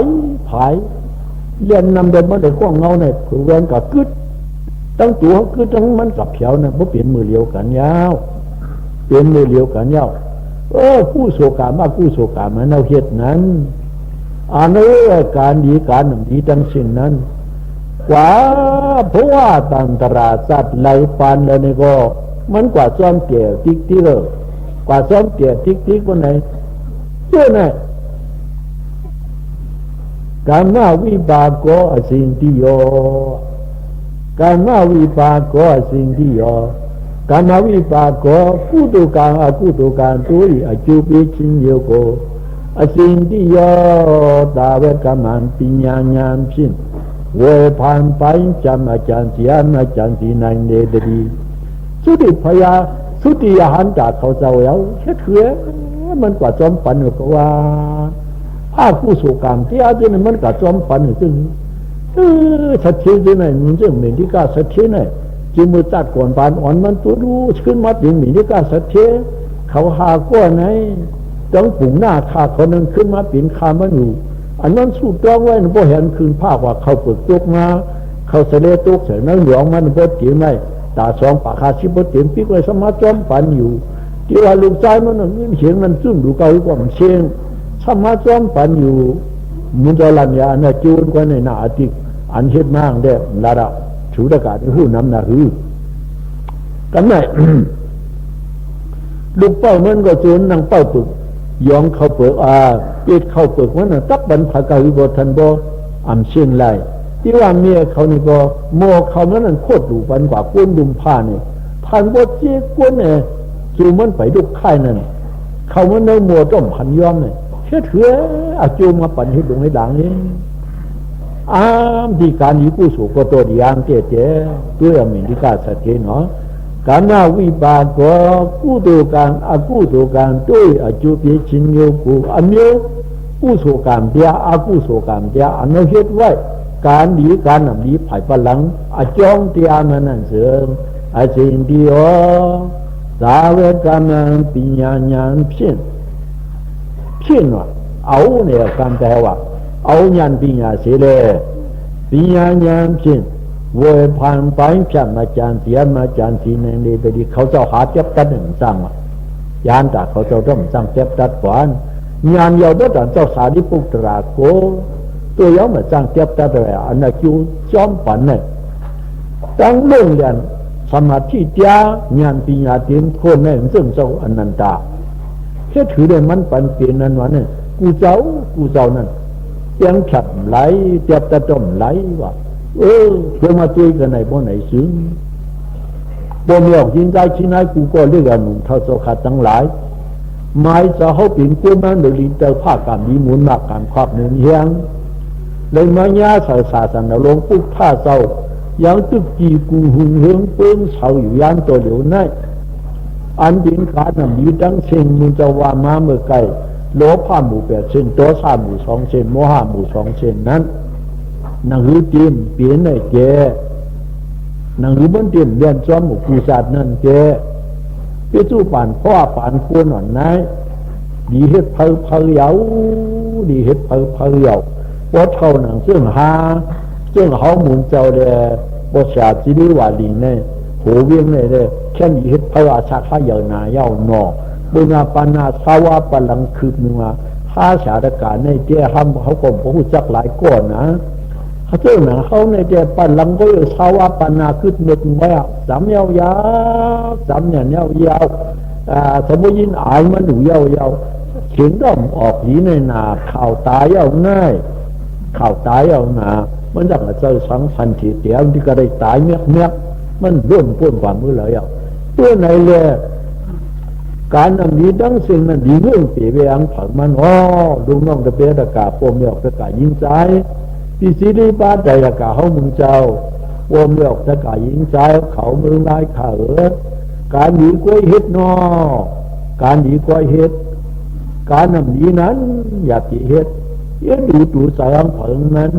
เรียนนำเดินมาได้กว้างเงาเนี่ยคือเรียนกับกึศตั้งตัวกึศตั้งมันกับเขียวเนี่ยเพราะเปลี่ยนมือเลี้ยวกันยาวเปลี่ยนมือเลี้ยวกันยาวผู้โศกามาผู้โศกามาเอาเหตุนั้นการดีการหนึ่งดีทั้งสิ้นนั้นกว่าเพราะว่าตันตราสัตว์ไหลปานแล้วนี่ก็มันกว่าซ้อมเกี่ยวติ๊กเลยกว่าซ้อมเกี่ยวติ๊กคนไหนเจ้าไหนการมาวิบากก็สิ่งที่ยอการมาวิบากก็สิ่งที่ยอการมาวิบากก็กุตุการอกุตุการตัวอีอจุปิชินโยโกสิ่งที่ยอตาเวกมันปัญญาญาณพินเวผ่านไปจำอาจารย์เสียอาจารย์สีนันเดดีสุติพยาสุติยหันจากเขาเจ้าแล้วเชื่อถือมันกว่าจอมปันก็ว่าอากุศลกรรมที่อาจารย์มันกว่าจอมปันซึ่งสัตย์ที่ไหนมันจะเหมือนที่กาสัตย์ไหนจิมือจัดก่อนปานอ่อนมันตัวรู้ขึ้นมาถึงเหมือนที่กาสัตย์เขาหาก้อนไหนจังปุ่งหน้าขาเขานั้นขึ้นมาปีนคามันอยู่อันนั้นสู้จ้องไว้พอเห็นคืนภาพว่าเขาเปิดตกมาเขาเสด็จตกเสร็จนั้นหลวงมันพอเกี่ยวไหมตาสองปากคาชิบเตียนปิ๊กไว้สมาจอมปันอยู่ที่ว่าลูกชายมันนั่งเสียงมันซึ่งดูเก่าอยู่กว่ามันเชียงสมาจอมปันอยู่มุนจลัญญาเนี่ยจูนกว่าในหน้าติกอันเช็ดมากเด้ลาดาชูดากาศที่หูน้ำหนาหือกันไหน ลูกเป้ามันก็จูนนั่งเป้าปึกยองเข้าเปลือกปิดเข้าเปลือกมันตับบรรพกาวิบทันบ่อ่ำเชียงไรที่ว่าเมียเขานี่ก็โมเขานั้นโคตรดูปันกว่าก้นดุมผ้าเนี่ยพันบ่เจ๊ก้นเนี่ยจูมันไปดุค่ายนั่นเขามันเนื้อโมต้มพันย้อมเนี่ยเชื่อถืออาจูมาปั่นให้ดงให้ดังนี่ดีการนี้กู้สู่ก็ตัวอย่างเจ๊ตัวอย่างมีที่การสัตย์เนาะการนาวิบากก็กู้ตัวการอากู้ตัวการด้วยอาจูเปียชินโยกูอันเดียวกู้สู่การเดียอากู้สู่การเดียอันนั้นเฮ็ดไว้การดีการนำดีภายพลังอาจองเตียมันนั่นเสืออาสิ่งที่สาเวกามันปัญญาญาณเพี้ยนว่าเอาเนี่ยการแปลว่าเอาญาณปัญญาเสียเลยปัญญาญาณเพี้ยนเวผ่านไปแค่มาจานเสียมาจานสีนั่นเลยแต่ดีเขาเจ้าหาเจ็บตัดหนึ่งสร้างยานจากเขาเจ้าต้องสร้างเจ็บตัดก่อนงานยาวด้วยแต่เจ้าสาธิปุตราโกตัวย้อมมาสร้างเจ็บตัดอะไรอันนั้นคิวจอมปันเนี่ยตั้งเรื่องเรียนสมาธิจ้างานปัญญาเตียนคนเนี่ยซึ่งเจ้าอนันตา แค่ถือได้มันปันเปลี่ยนนั้นวันนี้กูเจ้านั่นยังฉับไหลเจ็บตะจมไหลว่ะเดี๋ยวมาเจอกันไหนบ่ไหนซึ้งบ่มีออกยิงใจชิ้นไหนกูก็เรียกกันหนุ่มเท่าโซขาตั้งหลายหมายจะเขาเปลี่ยนกูมันหรือลินเตอร์ภาคการมีมูลมากการครอบหนึ่งเฮียงเลยมาญาศาสนาลงปุ๊บท่าเศร้ายังตึกจีกูหุงเฮืองเปิ้งเฉาอยู่ยานตัวเหลียวนั่นอันดินขาดมีดังเชงมึงจะว่ามาเมื่อไกลโลภะหมู่8 เส้นตัว3 หมู่ 2 เส้นโมหะหมู่ 2 เส้นนั้นนังหือจีมเปลี่ยนในแกนังหือบนเตียนเรียนซ้อมหมู่กูศาสตร์นั่นแกไปสู้ป่านพ่อป่านควรหน่อนนายดีเฮ็ดเพลเยาดีเฮ็ดเพลเยาว่าเท่าหนังซึ่งเขาหมุนเจ้าเดว่าชาจิริวาลิงเนี่ยโหเวียงเนี่ยเดแค่ดีเฮ็ดเพลอาชาข้าเยานาเยาหนอบุญาปานาสาวาปลังคืบหนึ่งมาข้าชาตการในเจ้าห้ามเขาก็บอกจักหลายก้อนนะเขาเจ้าหนังเขาในเจ้าปลังก็อยู่สาวาปานาคืบหนึ่งไว้สามยาวสามเนี่ยยาวสมมติยินอายมันหนูยาวเสียงด้อมออกหีในนาข่าวตายเอาง่ายข่าวตายเอาหนามันจะเจอสังสันทีเดียวที่ก็ได้ตายเมียกมันร่วมพ้นความมือเลยอ่ะตัวไหนเลยการนำนี้ดังสิ่งนั้นดีเรื่องเสียไปอังผักมันลุงน้องตะเปียตะกาปมเมียกตะกายิงใจที่สิริบาใจตะกาเขามึงเจ้าปมเมียกตะกายิงใจเขามือลายขาการหนีกล้วยเฮ็ดการหนีกล้วยเฮ็ดการนำนี้นั้นอย่าติเฮ็ดดูตูใส่อังผักนั้น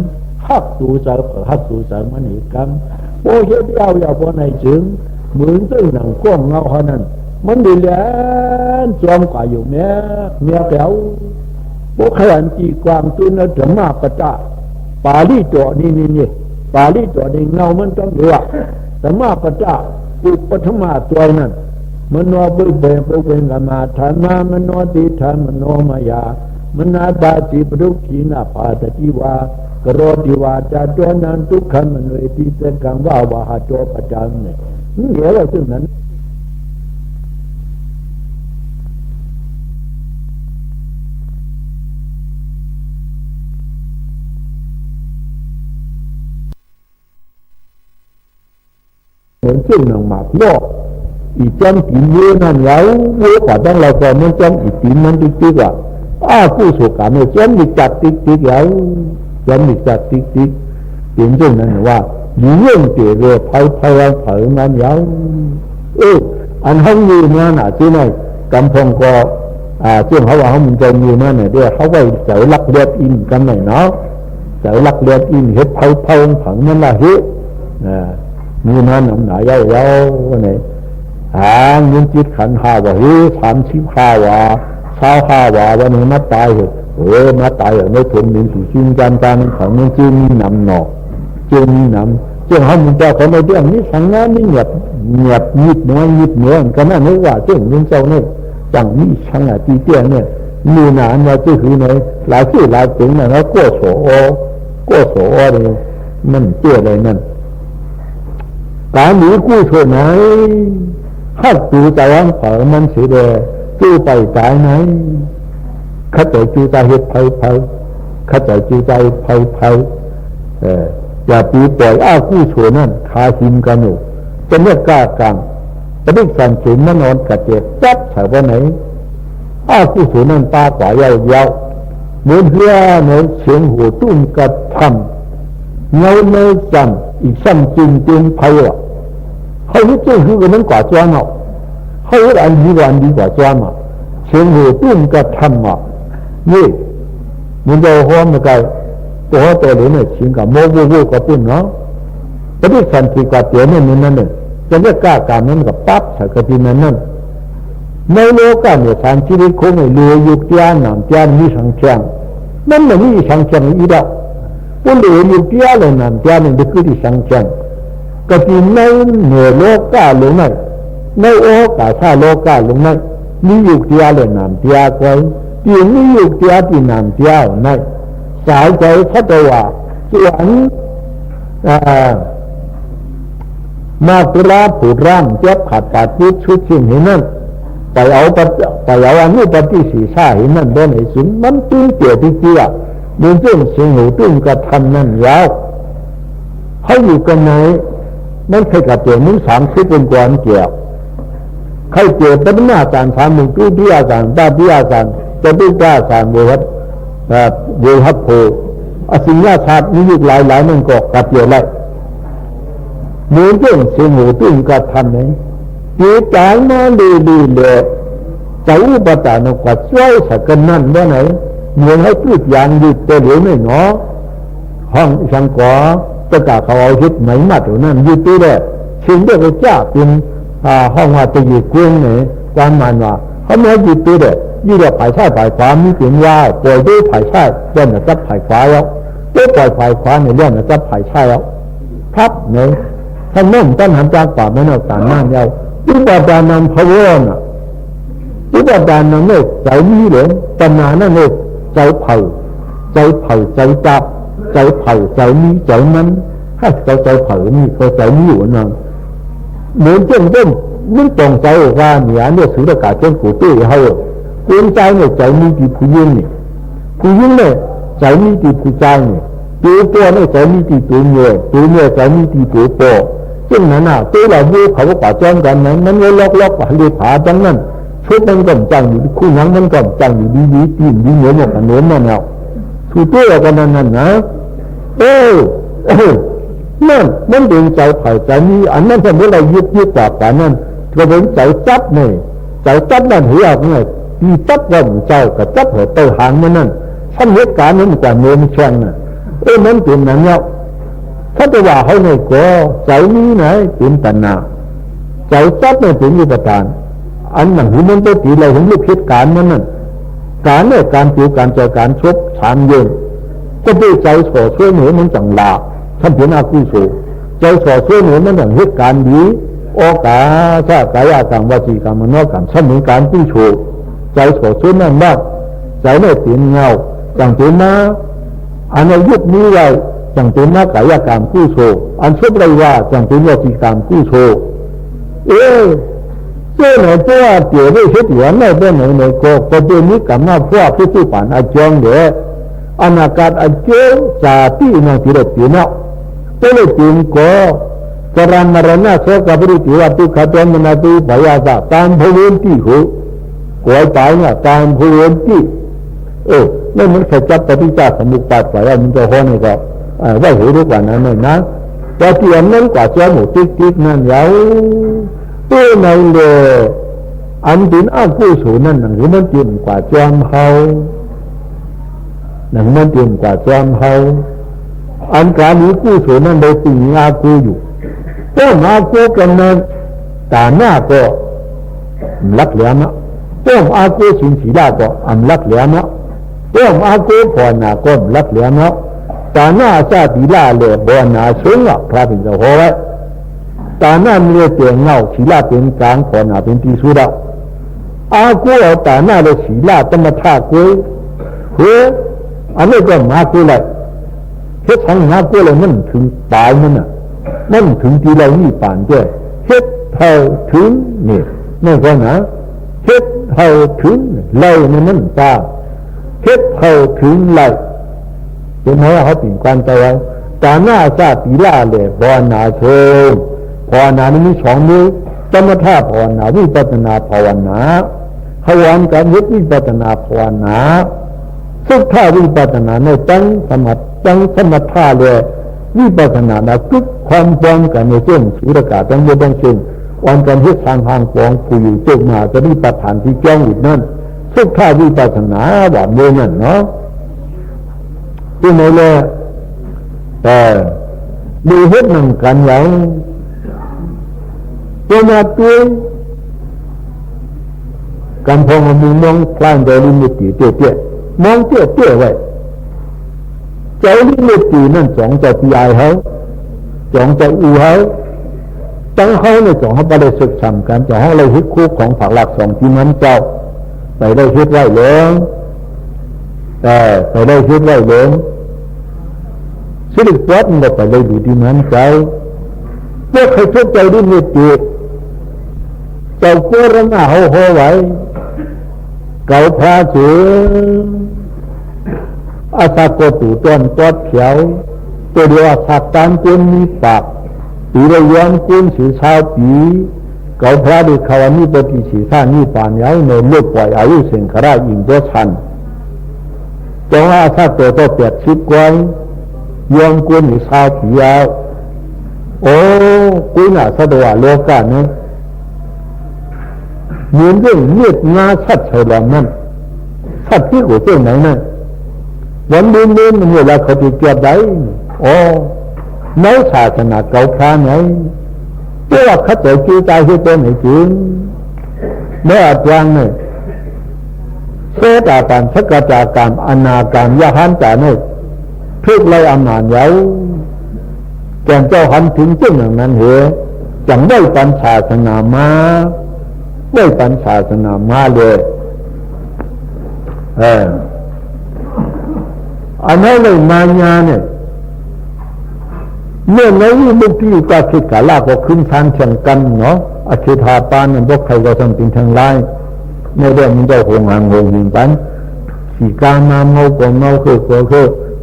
ฮักตูใส่ฮักตูใส่มันอีกคำโอ้เฮ็ดยาวพอในจึงเหมือนตื้อหนังก้มเงาเท่านั้นมันดีแล้วจอมกว่าอยู่เมียแถวพวกขยันจีความตุนธรรมะปะจาปาลีตัวนี่ปาลีตัวนี้เงามันต้องเดือดธรรมะปะจาอุปธรรมะตัวนั้นมโนบุเบปุเวงมาธามามโนติธามโนมายามนาดาจิปรุขีนาปาตติวากโรติวาจาตัวนั้นทุกขันมโนเอติเสกังว่าวาหาตัวประจำเนี่ยเดี๋ยวเราซึ่งนั้นเหมือนซึ่งนางหมากโลกอีจำกินเยอะนั่นแล้วเยอะกว่าตั้งเราก่อนมันจำอีตีมันติ๊กอ่ะผู้สุขการเนี่ยจำมีจัดติ๊กแล้วจำมีจัดติ๊กเห็นซึ่งนั้นว่าเรื่องเกี่ยวกับเผานั้นแล้วอันห้องยืนนั่นอ่ะที่ไหนกำพงก็ซึ่งเขาว่าเขามันจะยืนนั่นเนี่ยด้วยเขาไปเจอลักเลียดอินกันหน่อยเนาะเจอลักเลียดอินเห็ดเผาผังนั่นละเฮ้มีนั่นหนายาววันไหนเงินจิตขันหาว่า35ว่า25ว่าวันนี้มาตายเหรอมาตายเหรอในถุงหนึ่งถูกจิ้งการของเงินจิ้งนำหนอกจิ้งนำจิ้งเขามันเจ้าเขาในเรื่องนี้สังงานนี่เงียบยิบเนื้อกันนั่นนึกว่าจิ้งเงินเจ้าเนี่ยจังมีช่างตีเตี้ยเนี่ยมีนานว่าจะคือไหนหลายชื่อหลายถึงนะแล้วก็โสเลยมันเตี้ยเลยนั่นการหนีกู้ช่วยไหนถ้าจูใจอังเผามันเสียเดจูไปตายไหนข้าใจจูใจเห็ดเผาข้าใจจูใจเผาอย่าปีปล่อยกู้ช่วยนั่นคาหิมกันอยู่จะเลือกกล้ากลางจะได้สั่งเข็มนอนกระเจ็บจับใส่ไว้ไหนกู้ช่วยนั่นตากว่ายาวเหมือนเรือเหมือนเสียงหัวตุ้มกระทำเงาเนื้อจันอีกซ้ำจริงเผาเขาที่เจ้าคือมันกว่าจ้าเนาะเขาอันดีกว่าจ้ามาเชียงหัวตุ้มกระทำมานี่มันจะหัวมันก็ตัวเลยเนี่ยเชียงกับโมโวกับปุ่นเนาะแต่ที่สันติกับเตี๋ยเนี่ยนั่นเนี่ยจะเรียกกล้าการนั้นกับปั๊บสักทีนั่นในโลกาเนี่ยสันติคงไม่เลือยุติอานันติอามีสังเกตนั่นไม่มีสังเกตอีดอกว่าเลือยุติอาเลยนันติอาเนี่ยจะคือที่สังเกตก็ที่ในเหนือโลกาลงในในโอกาสโลกาลงในนิยุกติอาเลยนามติอาไว้ที่นิยุกติอาที่นามติอาในสายใจพัฒวาส่วนมาตราผูดร่างเจ็บขาดปาดพุทธชุดชิ้นเห็นนั่น ไปเอาอันนี้ปฏิสีชาเห็นนั่นโดนไอ้สุนมันตื้นเกี่ยวที่เกี่ยเดินเรื่องเสียงหูตื้นกระทำนั่นยาวเขาอยู่กันไหนนั่นใครกับเกี่ยวนิ้ว30เป็นกวนเกี่ยวใครเกี่ยวเป็นหน้าการทำมึงตู้ที่อาการตาที่อาการจะตู้กล้าการเวหัตโพอสิญญาชาตินี้หลายนั่นก็กับเกี่ยวไรเดินเรื่องเสียงหูตื้นกระทำไหนเกี่ยวกันมาดีเลยจะอุปทานกว่าช่วยสักนั่นว่าไหนเหมือนให้พูดอย่างดีแต่เดี๋ยวไม่หนอห้องช่างก่อประกาศเขาเอาฮิตไหนมาตัวนั้นยืดตัวเลยชิงเดียวกับเจ้าเป็นห้องว่าจะยืดกุ้งเนี่ยการมันว่าเขาไม่ยืดตัวเลยยืดแบบฝ่ายซ้ายฝ่ายขวามีเสียงว่าปล่อยด้วยฝ่ายซ้ายเรื่องจะจับฝ่ายขวาแล้วด้วยปล่อยฝ่ายขวาในเรื่องจะจับฝ่ายซ้ายแล้วครับเนี่ยท่านนั่นต้นหันจากป่าไม่นอกจากนั่นแล้วอุปทานนำพะวรน่ะอุปทานนำเนี่ยใจนี้เลยตำนานนั่นเนี่ยใจเผาใจจับใจเผาใจนี้ใจนั้นถ้าใจเผานี่เขาใจนี้อยู่นั่นเหมือนเจ้าเจ้าไม่ตรงใจว่าเนี่ยสุรกาเจ้ากูเตี้ยเขากูใจเนี่ยใจนี้ที่ผู้ยิ่งเนี่ยใจนี้ที่ผู้ใจเนี่ยตัวโตเนี่ยใจนี้ที่ตัวเนี่ยใจนี้ที่ตัวโตซึ่งนั้นตัวเราดูเขาก็ป่าจ้องกันนั้นเลยล็อกป่าเลยผาจังนั้นชุดมันก็จังอยู่คู่หนังมันก็จังอยู่ดีตีนดีเหนือหมดกันเนื้อมันเอาถูกตัวกันนั่นนะนั่นมันเป็นใจไผ่ใจนี้อันนั้นถ้าเมื่อเรายึดจับกันนั่นก็เป็นใจจับเนี่ยใจจับนั่นเหี้ยไงตีจับว่าเจ้ากับจับหัวเต่าหางมันนั่นท่านเหตุการณ์นั้นกว่าเนื้อมันช่างน่ะมันเป็นนั้นแล้วถ้าจะว่าเขาเนี่ยก็ใจนี้ไหนเป็นปัญหาใจจับเนี่ยเป็นอุปทานอันนั้นหูมันตัวตีเราเห็นรูปเหตุการณ์นั่นการเนี่ยการผิวการใจการชกชามเย็นก็ด้วยใจส่อช่วยเหนือมันจังลาท่านเห็นอากุโสใจส่อช่วยเหนือมันอย่างเหตุการณ์ดีโอกาชาติกายกรรมวจีกรรมมโนกรรมสมุนการกู้โชใจส่อช่วยนั่นบ้างใจเนี่ยเปลี่ยนเงาจังเป็นมาอันในยุคนี้เราจังเป็นมากายกรรมกู้โชอันชุบไรว่าจังเป็นวจีกรรมกู้โชเจ้าหน้าตัวเดี๋ยวได้เห็นอย่างไรเป็นไหนก็ประเด็นนี้กับมาพวกที่ผู้ผ่านอาจงเดี๋ยวอนาคตอาจจะจาตินั่งที่เราตีน่ะตัวเราตีนก็กรานมรณะโสกบริติวัตุขัดยันนาตุปยาสะตามพวนที่หูก๋วยตายเนี่ยตามพวนที่นั่นมันขจัดปฏิจจสมุปบาทไปแล้วมันจะห้องนี่ก็ว่าหูรู้กว่านั้นเลยนะแต่ที่อันนั้นกว่าเจ้าหมูติ๊กนั่นยาวตัวไหนเลยอันเป็นอากุศลนั่นหนังมันเต็มกว่าจอมเฮาหนังมันเต็มกว่าจอมเฮาอันการนี้กุศลนั่นโดยสิ่งอากุอยู่ต้นอากุกันนั้นตาหน้าก็ลักเหลี่ยมนะต้นอากุสินสีลาก็ลักเหลี่ยมนะต้นอากุพอนาก็ลักเหลี่ยมนะตาหน้าชาติลาเลยบอนาสูงอ่ะพระพิจารณาไว้ตาหน้าเมื่อเตียงเงาศีลาเป็นกลางพอนาเป็นที่สุดอากูเอาตาหน้าเลยศีลาต้องมาท่ากูอันนี้ก็มากูเลยเฮ็ดทั้งมากูเลยมันถึงตายมันถึงที่เรานี่ป่านเจ้เฮ็ดเท่าถึงนี่นั่นก็นะเฮ็ดเท่าถึงเลยมันตาเฮ็ดเท่าถึงเลยเป็นเพราะว่าเขาปิ่นความใจไว้ตาหน้าชาติลาเลยบอนาโชภาวนานี้มีสองมือสมถะภาวนาวิปัสสนาภาวนาขยันการยึดวิปัสสนาภาวนาสุขะวิปัสสนาในตั้งสมถะเลยวิปัสสนานะทุกความพร้อมกันในเช่นสุรกาตั้งเยอะตั้งเช่นวันการยึดทางทางฟองผู้อยู่เจ้ามาจะวิปัสสนาที่แจ้งอุดนั่นสุขะวิปัสสนาแบบนี้นั่นเนาะที่ไหนเลยแต่ดูเห็นนั่งกันอย่างตัวมาตัวกันพงมีมองพลางใจลิมิติเตี้ยมองเตี้ยไว้ใจลิมิตินั่นสองใจปีไอเขาสองใจอูเขาตั้งเขาในสองเขาไปได้ศึกษากันสองเขาเลยฮิตคู่ของผักหลักสองที่นั้นเจ้าไปได้ฮิตไว้เหลืองแต่ไปได้ฮิตไว้เหลืองสิริวัดมันไปได้ดูที่นั้นเจ้าเมื่อใครทุกใจลิมิติ เจ้ากู้รณาเขาโหไว้เก่าพระเสืออาสาโกตุต้นตัวเขียวตัวเดียวสักการกุนมีปากปีระยำกุนสีชาวปีเก่าพระดิขาวนี้ปฏิสีท่านี้ปานยาวในเลือกปล่อยอายุสิงคราอินเดชันจังว่าถ้าตัวเปียดชิดกว้ยอมกุนสีชาวปียาวโอ้กุนอ่ะสะดวกโลกาเนี่ยเหมือนเรื่องเลือดงาชัดเฉลิมนั่นชัดที่หัวเจ้าไหนนั่นวันเดินมันเวลาเขาจะเก็บได้โอ้ในศาสนาเก่าพระไหนเจ้าเขาจะจีใจให้ตัวไหนจริงเมื่ออาจารย์เนี่ยเสดาการสกัดจาการอนาการยาหันจ่าเนี่ยทุกเลยอำนาจเยาแกนเจ้าหันถึงเจ้าอย่างนั้นเหรอจังได้ปัญศาสนามาได้ปัญศาสนามาเลยอันนั้นเลยมายาเนี่ยเมื่อในมุกที่ก็คิดกะลาก็ขึ้นทางเชียงกันเนาะอธิธาปานนั้นพวกใครก็ทำเป็นทางไล่ในเรื่องมันจะหงหางหงหินปันสีกามาเมาปนเมาคือ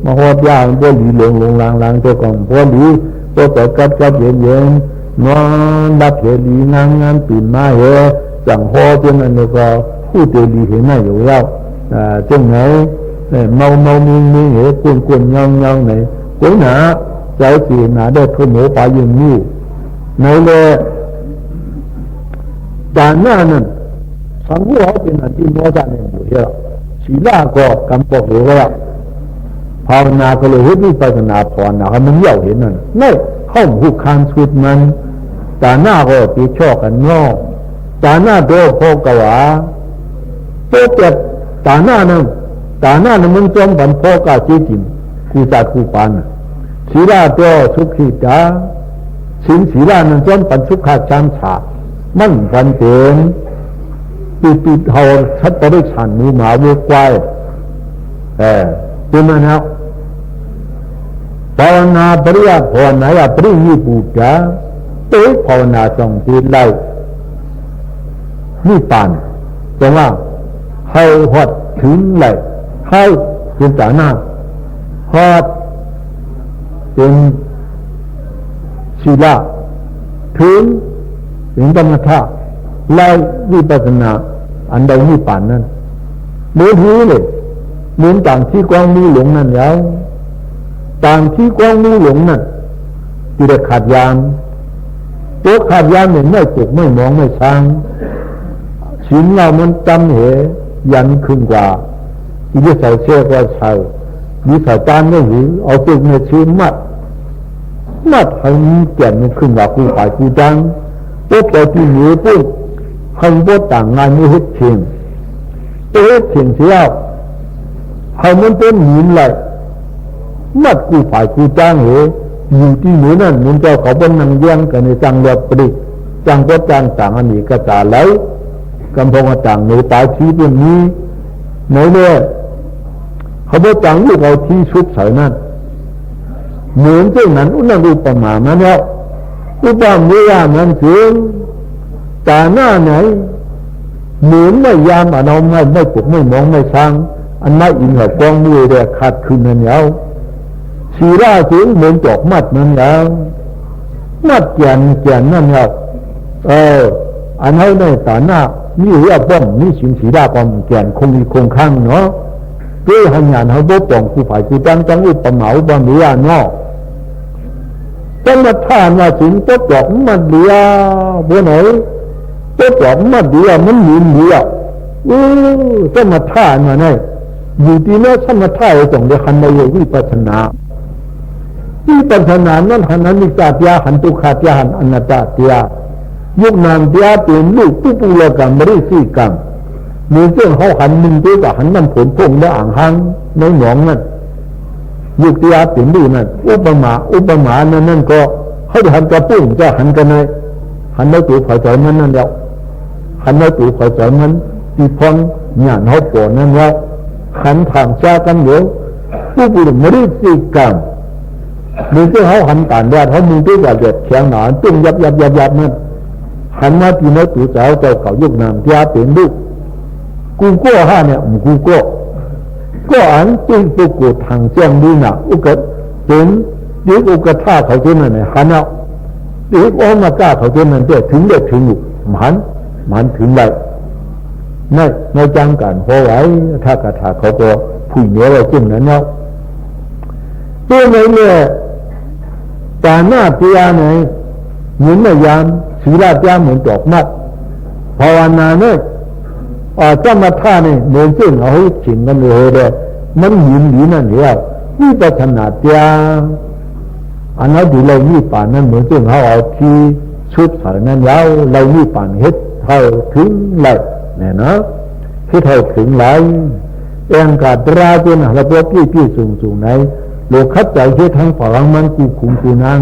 มาหอดยาพวกหลีหลงลางตัวก่อนพวกหลีตัวแต่กับเย็นนอนดับเหลีงานตื่นมาเหรอจังหอจนนั่นก็ผู้เตลีเห็นหน้าอยู่แล้วจังไหนเมามีเหตุกวนยองไหนกุ้งหนาใจสีหนาได้ทุนหัวปลายืนนี่ในเลยด่านหน้านั้นสังหัวเป็นอันที่น้อยจังเนี่ยอยู่เยอะศีลาก็กำปองอยู่แล้วภาวนาก็เลยเห็นวิปัสสนาภาวนาให้มันเยี่ยวเห็นนั่นไม่เข้าหูคานสุดมันด่านหน้าก็ตีช่อกันนอกด่านหน้าโดโพกวาตัวเจ็บด่านหน้านั้นมันจมบันโพกาจีจิมกูจัดกูปานศีลาตัวสุขีตาศีลานั้นจมปันสุขาจามฉามันกันเต็มปิดเขาชัดตริฉันมือหมาวัวควายเป็นมันครับภาวนาปริยัติภาวนาปริยิปุจจาเตะภาวนาส่งตีไล่นี่ปานแต่ว่าให้หดถึงไหลให้เป็นตาหน้าหดเป็นศีลาถึงเป็นธรรมธาตุไล่วิปัสสนาอันใดนี่ปานนั้นเหมือนหูเลยเหมือนต่างที่กว้างมีหลงนั่นแล้วต่างที่กว้างมีหลงนั่นที่ได้ขาดยานตัวขาดยานเหมือนไม่ปลุกไม่มองไม่ช้างชิ้นเรามันจำเหยันขึ้นกว่าที่จะใส่เสื้อก็ใส่มีสายจานไม่หิวเอาตึกในชื้นมัดให้แก่นมันขึ้นกว่ากูฝ่ายกูจังตัวต่อที่เหนือปุ๊บให้พวกต่างงานไม่เฮ็ดเชียงตัวเฮ็ดเชียงเสียให้มันเป็นหินเลยมัดกูฝ่ายกูจังเหอยู่ที่เหนือนั่นมันเจ้าเขาบนนังเยี่ยงกันในจังหวัดปริจังพวกจังต่างอันนี้ก็จ่าแล้วกำพงต่างในตายที่ตรงนี้ไหนเนี่ยเขาบอกจังลูกเอาที่ชุบใส่นั่นเหมือนเช่นนั้นอุณหภูมิประมาณนั้นแล้วอุปมาว่ามันถึงตาหน้าไหนเหมือนไม่ยามเอาไม่ปลุกไม่มองไม่ช้างอันไม่อินกับกองมือเดียขาดขึ้นนั่นแล้วศีลาถึงเหมือนจอกมัดนั่นแล้วมัดแก่นนั่นแล้วอันให้ในตาหน้ามีหัวป้อมมีสิงศีลาป้อมแก่นคงมีคงข้างเนาะด้วยหันยานเขาบอกปองผู้ฝ่ายผู้จังอุปมาอุปมาว่าเนาะต้นมาท่ามาถึงต้นดอกมันเดียวบนไหนต้นดอกมันเดียวมันหมุนเดียวต้นมาท่ามาเนี่ยอยู่ที่นั่นสมถะไอ้ตรงเดียวขันในวิปัสสนานั้นหันอนิจจตยาหันทุกขตยาหันอนัตตตยายุคนามตยาเป็นลูกผู้ปุโรกรรมบริสีกรรมมีเรื่องเขาหันมึงตัวกับหันน้ำผลพงและอ่างหังในหนองนั่นยุคตยาเป็นลูกนั่นอุปมานั่นก็เขาจะหันกระปุ้งจะหันกันในหันในตัวฝ่ายใจมันนั่นแล้วหันในตัวฝ่ายใจมันที่พองหยาดเขาปวดนั่นแล้วหันทางชากันเยอะผู้ปุโรกรรมบริสีกรรมมีเรื่องเขาหันต่างแดดเขามึงตัวกับเด็ดแข็งหนาจุ่มยับนั่น หันมาที่นักตู่เจ้าเจ้าเขายุคนามที่อาเป็นลูกกูก็ห้าเนี่ยกูก็อันตึงตุกุทางเจ้าดีน่ะอุกเป็นยึดอุกท่าเขาเจ้านั่นเนี่ยหันเอายึดอ้อมากาเขาเจ้านั่นเด็ดถึงมันถึงเลยในจังการพอไว้ถ้ากระถาเขาก็ผู้เหนือไว้จิ้มนั้นเนาะตัวไหนเนี่ยตาหน้าเปียไหนเหมือนในยามศีลาเปียเหมือนดอกมัดภาวนาเนี่ยเจ้ามาท่าเนี่ยเหมือนซึ่งเอาฉิงกันเลยมันยืนดีนั่นเดียวนี่ปัฒนาเปียอันนั้นดีเรามีป่านนั้นเหมือนซึ่งเขาเอาที่ชุดสายนั้นยาวเรามีป่านเฮ็ดเท่าถึงเลยเนี่ยนะที่เท่าถึงเลยเองกาตราจนเราพวกพี่สูงไหนโลกขัดใจที่ทั้งฝ่ายมันกูขุนกูนาง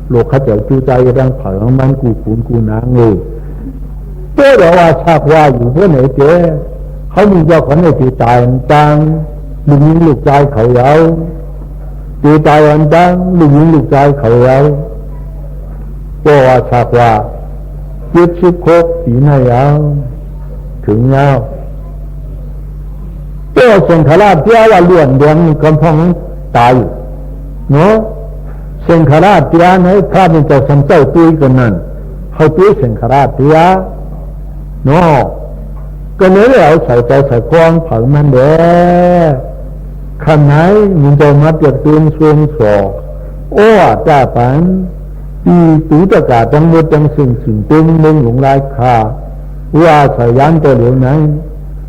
โลกขัดใจจูใจทั้งฝ่ายมันกูขุนกูนางเจ้าเราว่าชักว่าอยู่เพื่อไหนเจ้เขามีเจ้าคนไหนตีตายอันตังลูกยิงลูกใจเขาเยาตีตายอันตังลูกยิงลูกใจเขาเยาเจ้าว่าชักว่า70 ปีหน้ายาวถึงยาวเจ้าเสงขราชเจ้าว่าเลื่อนดวงกำพองตายเนาะเสงขราชเจ้าไหนข้าเป็นเจ้าสันเจ้าตุ้ยกันนั่นเขาตุ้ยเสงขราชเจ้าเนาะก็เนื้อเอาใส่ใจใส่กองผังมันเด้อขันไหนมันจะมาเปียกตื่นช่วงสอกโอ้จ้าปันปีตูตะกาจังหมดจังสิ่งตึงมึงหลงลายขาว่าใส่ยันตัวเหลียวไหน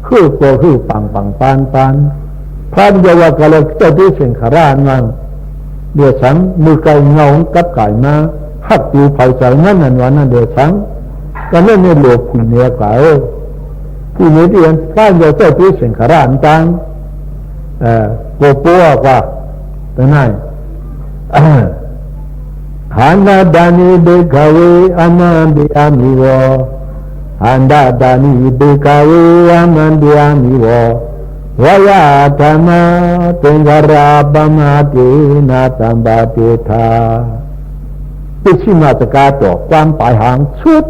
คือตัวคือปังปานพระเยาวกาลเจ้าที่เสียงขารานังเดือดสังมือไก่เงากับไก่มาหักตูไผ่ใส่นั่นวันนั้นเดือดสังแต่นั่นเนี่ยหลวงผู้เนียก่าผู้เนียที่เห็นพระเจ้าที่เสียงขาราตังโกปัวกว่าแต่นั่นหันดานีเบกาเวอานันเดียมิวหันดานีเบกาเวอานันเดียมิววายาธรรมะติงาราบมาตินาตัมบาติธาปิชิมาตกาต่อความปลายหางสุด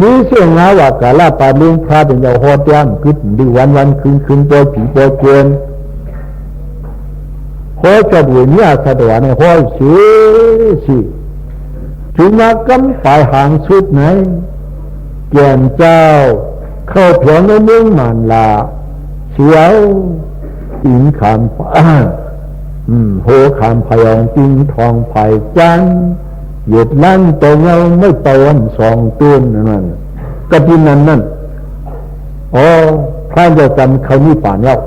นี้เสียงว่ากาลาปาลุงพระเป็นเจ้าฮอดยันขึ้นดีวันคืนตัวผีตัวเกณฑ์ขอจะดูเนี่ยสะดวกในห้อยสิจุมากำปลายหางสุดไหนแก่นเจ้าเข้าเพียงในเมืองมันลาเสียวอินขามโหขามพยองจิงทองไผ่จันหยุดลั่นตัวเงาไม่เติมสองตื้นนั่นกระดินนั่นพระเจ้าจำเขานี่ป่านแล้ว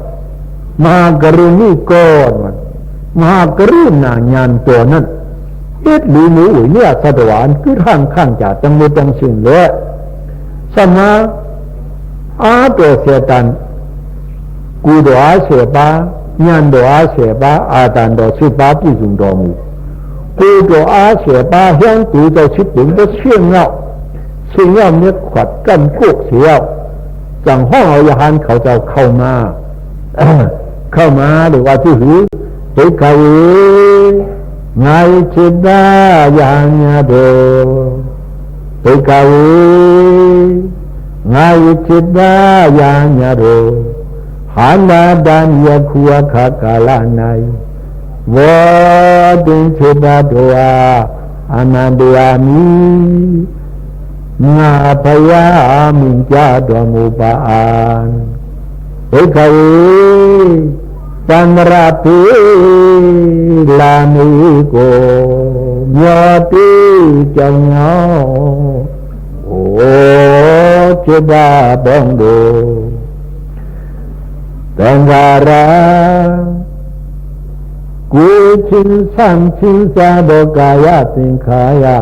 มากรุณีก้อนมากรุณาญาณตัวนั้นเอ็ดหรือหนูเนี่ยสะดวกคือข้างจากจังหวัดจังสิ่งเลยสมาตัวเสียตันกูดอาเสบาญาณดอาเสบาอาตันดอสิบาปีจุงดอมูกูดอาเสบาเฮียงตูดอชิดถึงก็เชี่ยงเงาเนี่ยขวัดกันกุกเสียวจังห้องเอายานเขาจะเข้ามาหรือว่าที่หือเฮ้ยเขาไงชิดได้ยังยาโดเฮ้ยเขาไงชิดได้ยังยาโดหันมาดันยาคัวขากาลาไนวอดินชิดาดัวอนันเดียมีงาพยามิงจ้าดวงอุปานเฮ้ยเขาปันราปีลามิโกยอตีเจ้าเงาโอ้เจดาบองโดแต่งการากูชินสัมชินสาโดกายาติงขายา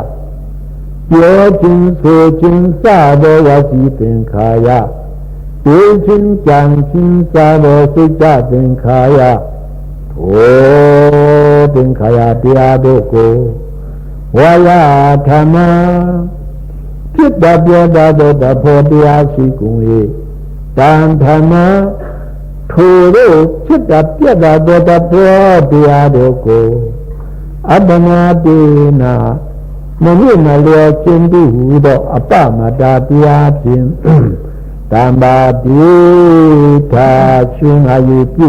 โยชินโสชินสาโดวาสีติงขายาเตชินจังชินสาโดสุจาติงขายาโทติงขายาติอาโดโกวายาธรรมะคิดดาเบียดาโดดาโพธิอาศิกุงเอตันธรรมะทูโรคิดดาเบียดาโดดาโพธิอาโดโกอัปปนาตินา มนุษย์มาเลียเช่นที่หูดอกอป้ามาดาปิยาพิมตามบาดีทาชุงอายุปี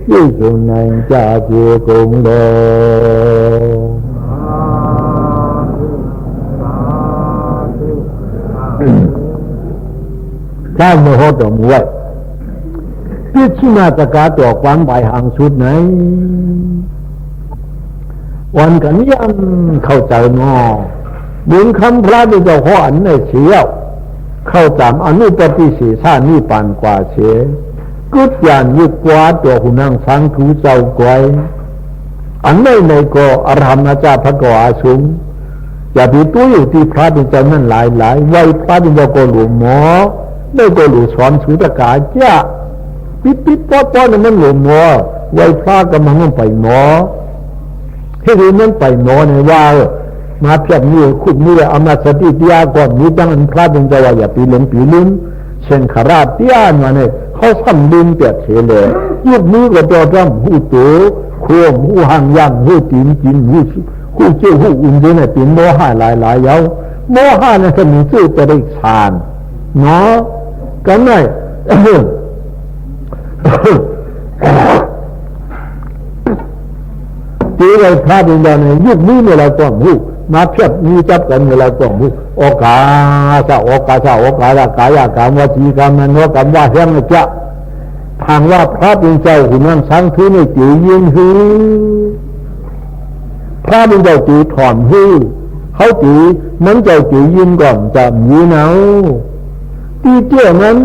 ยิ่งคงในจ่าเจกงโลข้าโมโหต่อมวยพิชินาตกาตัวความใบหางสุดไหนวันกันยังเข้าใจงอบุญคำพระที่เจ้าข้ออันในเสียวเข้าจำอนุปฏิสีท่านี่ปานกว่าเสียกุศยานยุกวาตัวหุนังสังถูเจ้ากวยอันในก็อรหัมอาจารย์พระกอาสุงอย่าไปตัวอยู่ที่พระที่เจ้านั่นหลายไว้พระที่เจ้าก็หลวงหมอได้ก็หลวงสอนสุตกาเจ้าปิดป้อนั่นมันหลวงหมอไว้พระกำลังมันไปหมอให้ดูนั่นไปหมอในว่ามาเพียบนี้ขุดนี้อำนาจสติปัญญาก่อนนี้ตั้งอันพระเป็นเจ้าอย่าปีหลงปีลืมเช่นขราชเตี้ยนมาเนี่ยเขาซ้ำลืมเปียกเฉลยยุคนี้ก็ตัวร่ำหูโตโค้งหูห่างย่างหูตีนจินหูเจ้าหูอุ่นเจเนี่ยเป็นโมหะหลายเย้าโมหะเนี่ยจะมีชื่อจะได้ฌานเนาะกันไหนตีเลยพระเป็นเจ้าเนี่ยยุคนี้เนี่ยเราต้องหูมาเพียบมีจับกันเราต้องหูโอกาสกายกรรมวจีกรรมมโนกรรมว่าเรื่องนี้จะทางว่าพระเป็นเจ้าหุ่นนั่งสังทือในจียินฮือพระเป็นเจ้าจีถอนฮือเขาจีมันเจ้าจียินก่อนจะมีเนาตีเจ้านั้น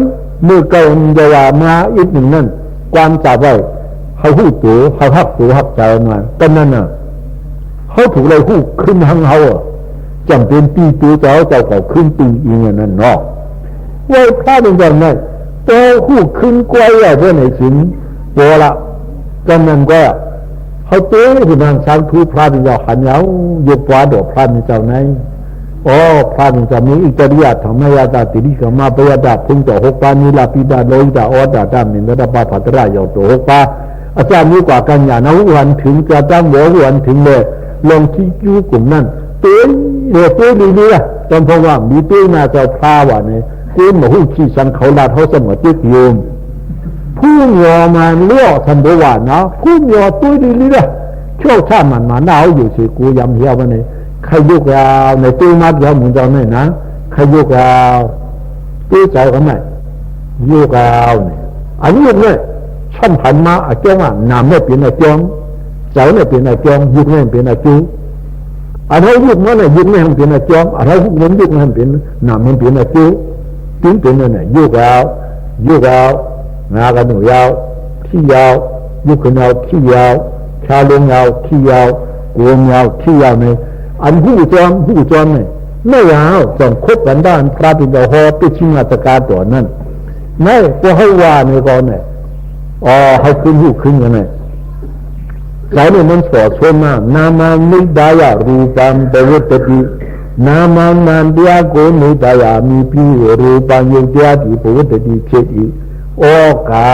เมื่อเกินจะว่ามาอีกหนึ่งนั่นความจับไว้เขาหูตัวเขาหักตัวหักใจมาก็นั่นน่ะเขาถูกเลยหูขึ้นทางเขาจำเป็นปีตัวเจ้าก็ขึ้นปีอีกอย่างนั้นเนาะไว้พระเป็นอย่างนั้นตัวหูขึ้นกล้วยอะไรไหนสิงโบละกันนั้นก็เขาเต้คือนางช้างทูพระเป็นเจ้าหันเอายกว่าดอกพระเป็นเจ้าไหนอ๋อพระเป็นเจ้ามีอิจฉาริยะธรรมยาตาติริกามาปยาตาพุ่งต่อหกปานิลาปิดาโลยิตาอดาดามินดาปาปัตระยาวตัวหกปาอาจารย์นี้กว่ากันอย่างนั้นวันถึงจะตั้งหัววันถึงเลยลงที่ยูกลุ่มนั้นตัวดีๆอ่ะจำพงว่ามีตัวน่าจะพาว่าเนี่ยกูมาหูขี้สังเขาลาเขาเสมอติดโยมผู้ยอมาเลี้ยวทันโดว่านะผู้ยอตัวดีๆอ่ะเชี่ยวชาญมันมาหนาวอยู่สิกูยำเหี้ยวมันเนี่ยใครยุกยาวในตู้มัดยาวเหมือนเจ้าเนี่ยนะใครยุกยาวตู้เจ้ากันไหนยุกยาวเนี่ยอันนี้เนี่ยช่างหันมาอาเจ้าอ่ะนามเนี่ยเป็นอาเจ้าเจ้าเนี่ยเป็นอาเจ้ายุกเนี่ยเป็นอาจูอะไรยุกมันเนี่ยยุกเนี่ยมันเป็นอาเจ้าอะไรยุกมันยุกมันเป็นนามมันเป็นอาจูถึงเป็นเนี่ยยุกยาวงากันหนูยาวที่ยาวยุกขึ้นยาวที่ยาวชาลงยาวที่ยาวโกงยาวที่ยาวเนี่ยอันหูจอมเนี่ยไม่ยาวต้องคบกันด้านพระปิฎกหอปิชิมาตกาตัวนั้นไม่ก็ให้ว่าในก่อนเนี่ยอ๋อให้ขึ้นหูขึ้นกันเนี่ยแล้วเนี่ยมันสอดชนมานามานิดายารูปังเตวุตตินามานันเดียโกนิดายามีปีรูปังโยเดียติปวุตติเจติโอกา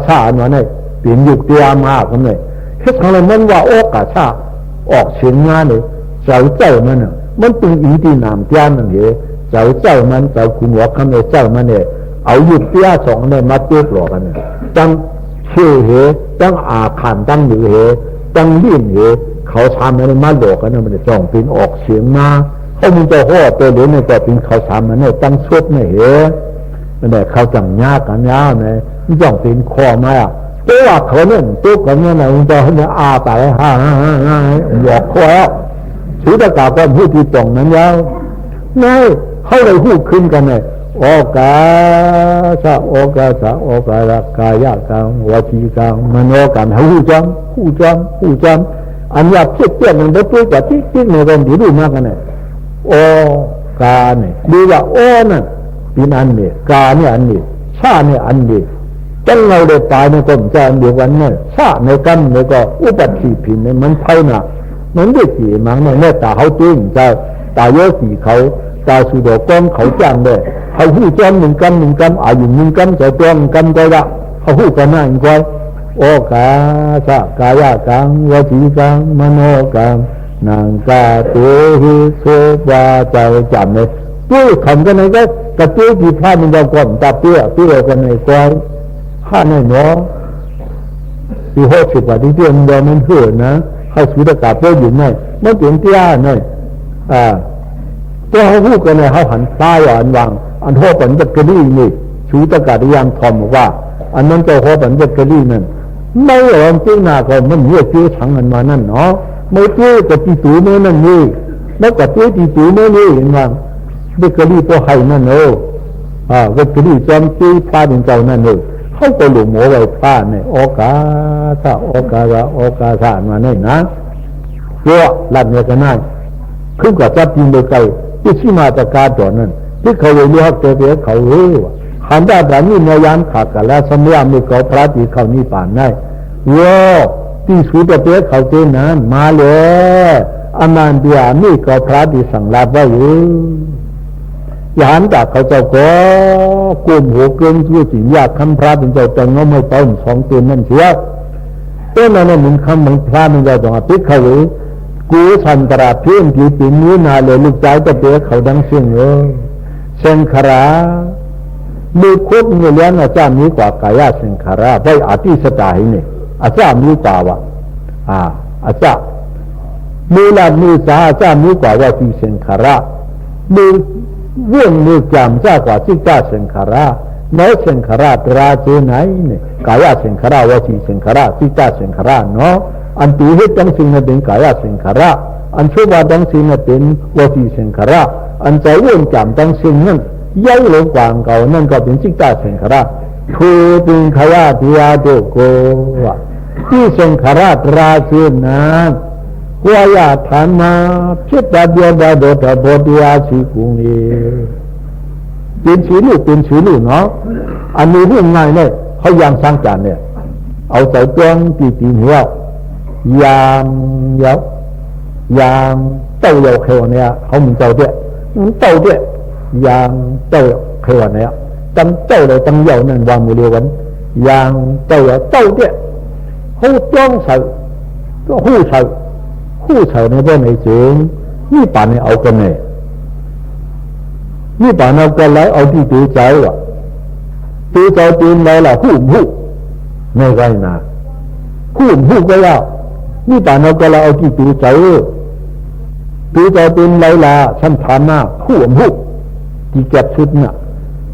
ชาหน่อยเนี่ยเป็นยุคเดียมากกันเลยเฮ็ดของเรามันว่าโอกาชาออกเสียงงานเลยเจ้ามันน่ะมันเป็นอีที่นามเตี้ยนั่นเหรอเจ้ามันเจ้าคุณหัวคำเนี่ยเจ้ามันเนี่ยเอายุดเตี้ยสองเนี่ยมาเตี้ยหลอกกันเนี่ยตั้งเชื่อเหรตั้งอาขันตั้งอยู่เหรตั้งยื่นเหรเขาทำอะไรมาหลอกกันเนี่ยมันจะจ้องเป็นออกเสียงมาเขามันจะห่อตัวเหลือเนี่ยก็เป็นเขาทำมันเนี่ยตั้งชุดเนี่ยเหรนั่นแหละเขาจังยากกันยาวเนี่ยมันจ้องเป็นคอมาตัวเขาเนี่ยตัวกันเนี่ยนะมันจะเนี่ยอาตายฮ่าบอกคอสุตกาก็พูดที่ตรงนั้นยาวนี่เขาเลยพูดขึ้นกันเลยโอกาสกายกรรมวจีกรรมมโนกรรมหูจำอันว่าเทียบมันได้ตัวกับที่ในเรื่องที่รู้มากกันเลยโอกาเนี่ยดูว่าโอนั่นเป็นอันนี้กาเนี่ยอันนี้ชาเนี่ยอันนี้จังเราได้ตายในกลมใจเดียวกันเนี่ยชาในกรรมเนี่ยก็อุบัติผิดเนี่ยมันไพ่น่ะมันได้สีมังเนี่ยตาเขาจริงใจตาเยอะสีเขาตาสุดอกก้องเขาจังเลยเขาหู้จ้องหนึ่งกำอายุหนึ่งกำจะจ้องกำก็ละเขาหู้กันนั่งก้อยโอกาสกายกรรมวจีกรรมมโนกรรม นางกาตัวฮิโซวาเจ้าจำเลยตัวคำกันไหนก็กระตุ้ยที่พลาดมันจะก่อนตาเปี้ยกันไหนก่อนข้าในเนาะที่หัวฉุกว่าที่เตี้ยมันมันเหื่อนะเขาสุดกาเปี้ยอยู่ไหนไม่เปลี่ยนเตี้ยไหนตัวเขาพูดกันไหนเขาหันซ้ายอันวางอันหัวปันจักรีนี่ชูตะกาดยางทอมบอกว่าอันนั้นเจ้าหัวปันจักรีนั่นไม่ยอมจิ้งหน้าก็มันเหี้ยเจี๊ยชังมันมานั่นเนาะไม่เจี๊ยกับตีตูเมื่อนั่นนี่แล้วกับเจี๊ยตีตูเมื่อนี่เห็นว่าเด็กกรีตัวไห้นั่นเอเด็กกรีจอมจี้พลาดเป็นเจ้านั่นเอเขาไปหลุมหัวไว้พลาดเนี่ยโอกาสามาเนี่ยนะเพื่อหลับเนี่ยกันนั่นขึ้นกับจับจริงเลยไกลที่ชิมาตะการตัวนั้นที่เขาเรียกเจ๊เขาเฮ้ยขันได้แบบนี้นายามขาดกันแล้วสมัยมีเขาพระที่เขานี่ป่านได้ว้าที่สุดจะเจ๊เขาเจนั้นมาเลยอามันเดียมีเขาพระที่สั่งลาไว้อยู่ยานจากเขาเจ้าก็กลุ่มหัวเกินชื่อสิยากคำพระเป็นเจ้าแต่งงไม่ต้นสองตัวนั่นเชียวตัวนั้นมันคำมันพระมันเจ้าต้องอภิเขาเลยกูสันตราเพี้ยนที่ปีนี้นาเลยลูกใจจะเจ๊เขาดังเสียงเสียงครามีคุดมีเลี้ยงอาจารย์มีกว่ากายเสียงคราไปอาทิสตาหินี่อาจารย์มีกว่าวะอาจารย์มีลามีสาอาจารย์มีกว่าว่าที่เสียงครามีเรื่องมีจำจ้ากว่าที่จ้าเสียงคราไหนเสียงคราตราเจไหนเนี่ยกายเสียงคราว่าที่เสียงคราที่จ้าเสียงคราเนาะอันตีให้ตั้งสิ่งนั้นเป็นกายเสียงคราอันชั่วตั้งสิ่งนั้นเป็นว่าที่เสียงคราอันใจเรื่องจำตั้งสิ่งนั้นย้ายลงกวางเก่านั่นก็เป็นจิตตาเสงขราคือเป็นขยะที่อาโดโกวะที่เสงขราตราเสียนั้นวายาฐานมาพิจารณาโดยโดยอาชีกุงนี้เป็นชื่อลูกเนาะอันนี้เรื่องง่ายเนี่ยเขายังสร้างจานเนี่ยเอาใส่ตวงตีเหนียวยางเต้าเยาเขวเนี่ยเขามีเต้าเดี้ยยางเต้าเขวเนี่ยตั้งเต้าเลยตั้งเยานั่นวางมือเดียวกันยางเต้าเดี้ยเขาจ้องใส่ก็หู้ใส่ในบ้านในเสียงนี่ป่านในเอากันเนี่ยนี่ป่านเอากันแล้วเอาที่ตีใจว่ะตีใจตีนแล้วล่ะหู้ไม่ไรนะหู้ก็แล้วนี่ป่านเอากันแล้วเอาที่ตีใจตีใจตีนแล้วล่ะฉันถามมาหู้ที่เก็บชุดน่ะ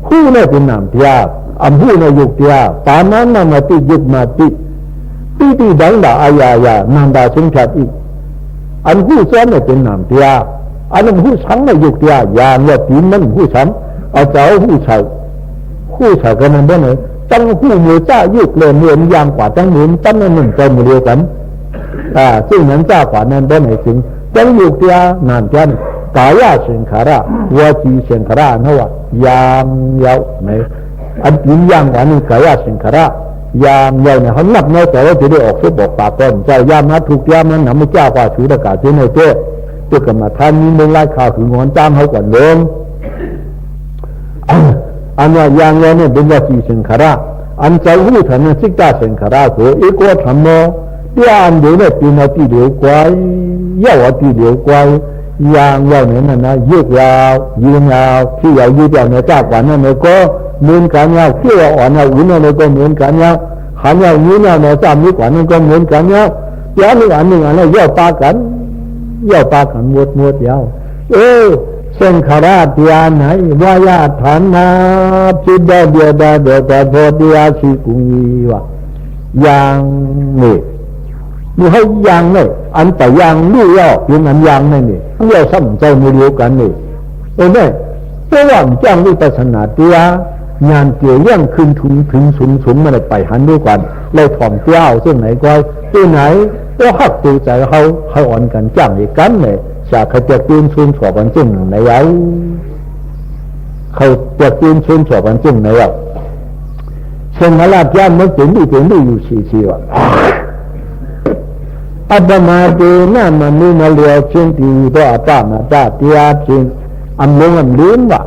หู้เนี่ยเป็นนามเทียบหู้เนี่ยยุกเทียป่านนั้นน่ะมาติยุกมาติดังด่าอายานามด่าสงชัดอีกอันหู้ซ้อนเนี่ยเป็นนามเทียอันนั้นหู้ชังเนี่ยยุกเทียอย่างเนี่ยตีนมันหู้ชังเอาเจ้าหู้เฉากันนั่นได้เลยตั้งหู้มือจ้ายุกเลยเหมือนยางกว่าตั้งเหมือนตั้งนั่นหนึ่งใจมือเดียวกันซึ่งนั้นจ้ากว่านั้นได้ไหนถึงตั้งยุกเทียนามเทียกายเสียงขาราวาจีเสียงขรานะว่ายามยาวไหมอันตีนยางกว่านี่กายเสียงขารายามยาวเนี่ยเขานับน้อยแต่ว่าจะได้ออกเสียบอกปากก่อนใจยามนะถูกยามนั้นหนำไม่จ้ากว่าชูตะกาเจ้าในเจ้ตัวกรรมฐานมีมึงไล่ข่าวถึงงอนจ้างเขาก่อนเดิมอันว่ายางเนี่ยเป็นวาจีเสียงขราอันใจหู้ฐานนั้นสิกตาเสียงขราตัวเอกวัฒน์โมที่อันเดียวเนี่ยปีนาทีเดียวกว่ายาวทีเดียวกว่ายางยาวเนี่ยนะยืดยาวยืนยาวที่ยาวยืดยาวเนี่ยจ้ากว่านั้นเนี่ยก็เหมือนกันยาวที่ยาวอ่อนยาวอุ่นเนี่ยก็เหมือนกันยาวขันยาวยืนยาวเนี่ยจ้ามีกว่านั้นก็เหมือนกันยาวยาวอันหนึ่งเนี่ยยาวปากันหมดยาวเส้นขาราเตียนไหนวายาฐานนาพิดาเดียดาเดตโพธิอาชีกุงีวะยางนี่มีให้ยางเนี่ยอันแต่ยางลู่ย่อยังอันยางนี่ย่อซ้ำใจมือเดียวกันนี่เนี่ยตัวว่างจ้างวิปัสสนาเตียงานเกี่ยวย่างขึ้นถึงสูงมาได้ไปหันด้วยกันเลยถ่อมเจ้าเส้นไหนก็ตัวไหนก็หักตัวใจเขาอ่อนกันจ้างอีกกันเนี่ยจากเขาจะตื่นชุนสอบกันจึงไหนเอาเขาจะตื่นชุนสอบกันจึงไหนเอาเช่นมาลาบย่านมันเป็นดีอยู่ชีวะอัปมาเดน่ามันมีมาเลียเช่นที่ตัวอาป้ามาจ้าเตียเช่นอันลงอันลื่นวะ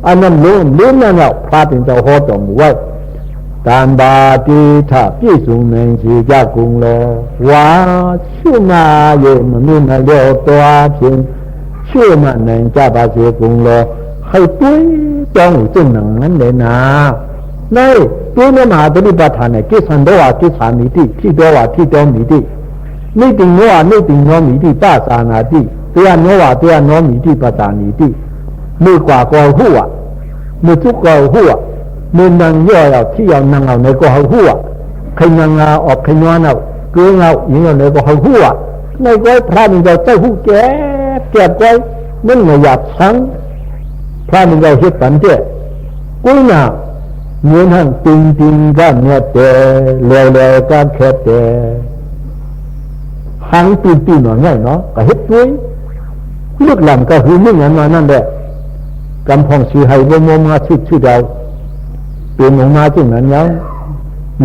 อันนั้นลื่นนั่นเราพาเป็นเจ้าหัวจมไว้但把地他必须能去加工了，哇，去嘛也没那了多钱，去嘛能加把些工了，还对ต้องจึงนั้นเลยนะนี่ตัวนี้มาปฏิบัติธรรมเนี่ยกิสันโดวะกิสามิติที่โดวะที่โดมิตินี่ติโนวะนี่ติโนมิติปัสสานาติตัวโนวะตัวโนมิติปัสสานิติมือกว่าก็หัวมือทุกก็หัวมือนั่งย่อเอาที่เอานั่งเอาในก็หัวใครนั่งเอาออกใครนอนเอาเกลือเอายิงเอาในก็หัวในก็พระนี่เราเจ้าผู้แก่แก่ใจมันไม่อยากสังพระนี่เราเฮ็ดปันเจ้กุ้ยน่ะเงินหันติงติงกันเนี่ยแต่เลี้ยวเลี้ยวกันแค่แต่หังตีตีหน่อยง่ายเนาะก็เฮ็ดด้วยเลือกหลังก็คือนึ่งอันมานั่นแหละกำพองสีให้บ่มมาชื่อเดาเป็นออกมาจึงนั้นยัง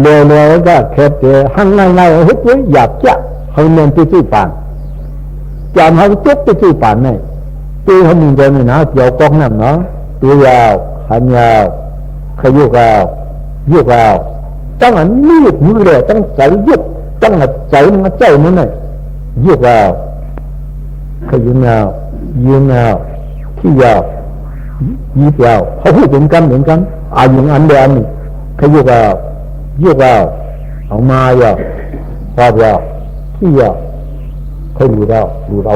เลี้ยวเลี้ยวก็แค่แต่หังง่ายๆเฮ็ดด้วยอยากจะเขาเน้นที่ชื่อปานจำเขาจุกที่ชื่อปานนี่ตีเขามีเดินนี่นะเกี่ยวกองนั่นเนาะตัวยาวหันยาวขยุกเอายุกเอาตั้งอันนี้มือเลยตั้งใจยุกตั้งใจมันใจมันเลยยุกเอาขยุกเอายืนเอาขี้ยาวยีบเอาเขาพูดถึงกันเหมือนกันอย่างอันเดียวนี่ขยุกเอายุกเอามาเอาพอเอาขี้ยาวขยุกเอาดูเอา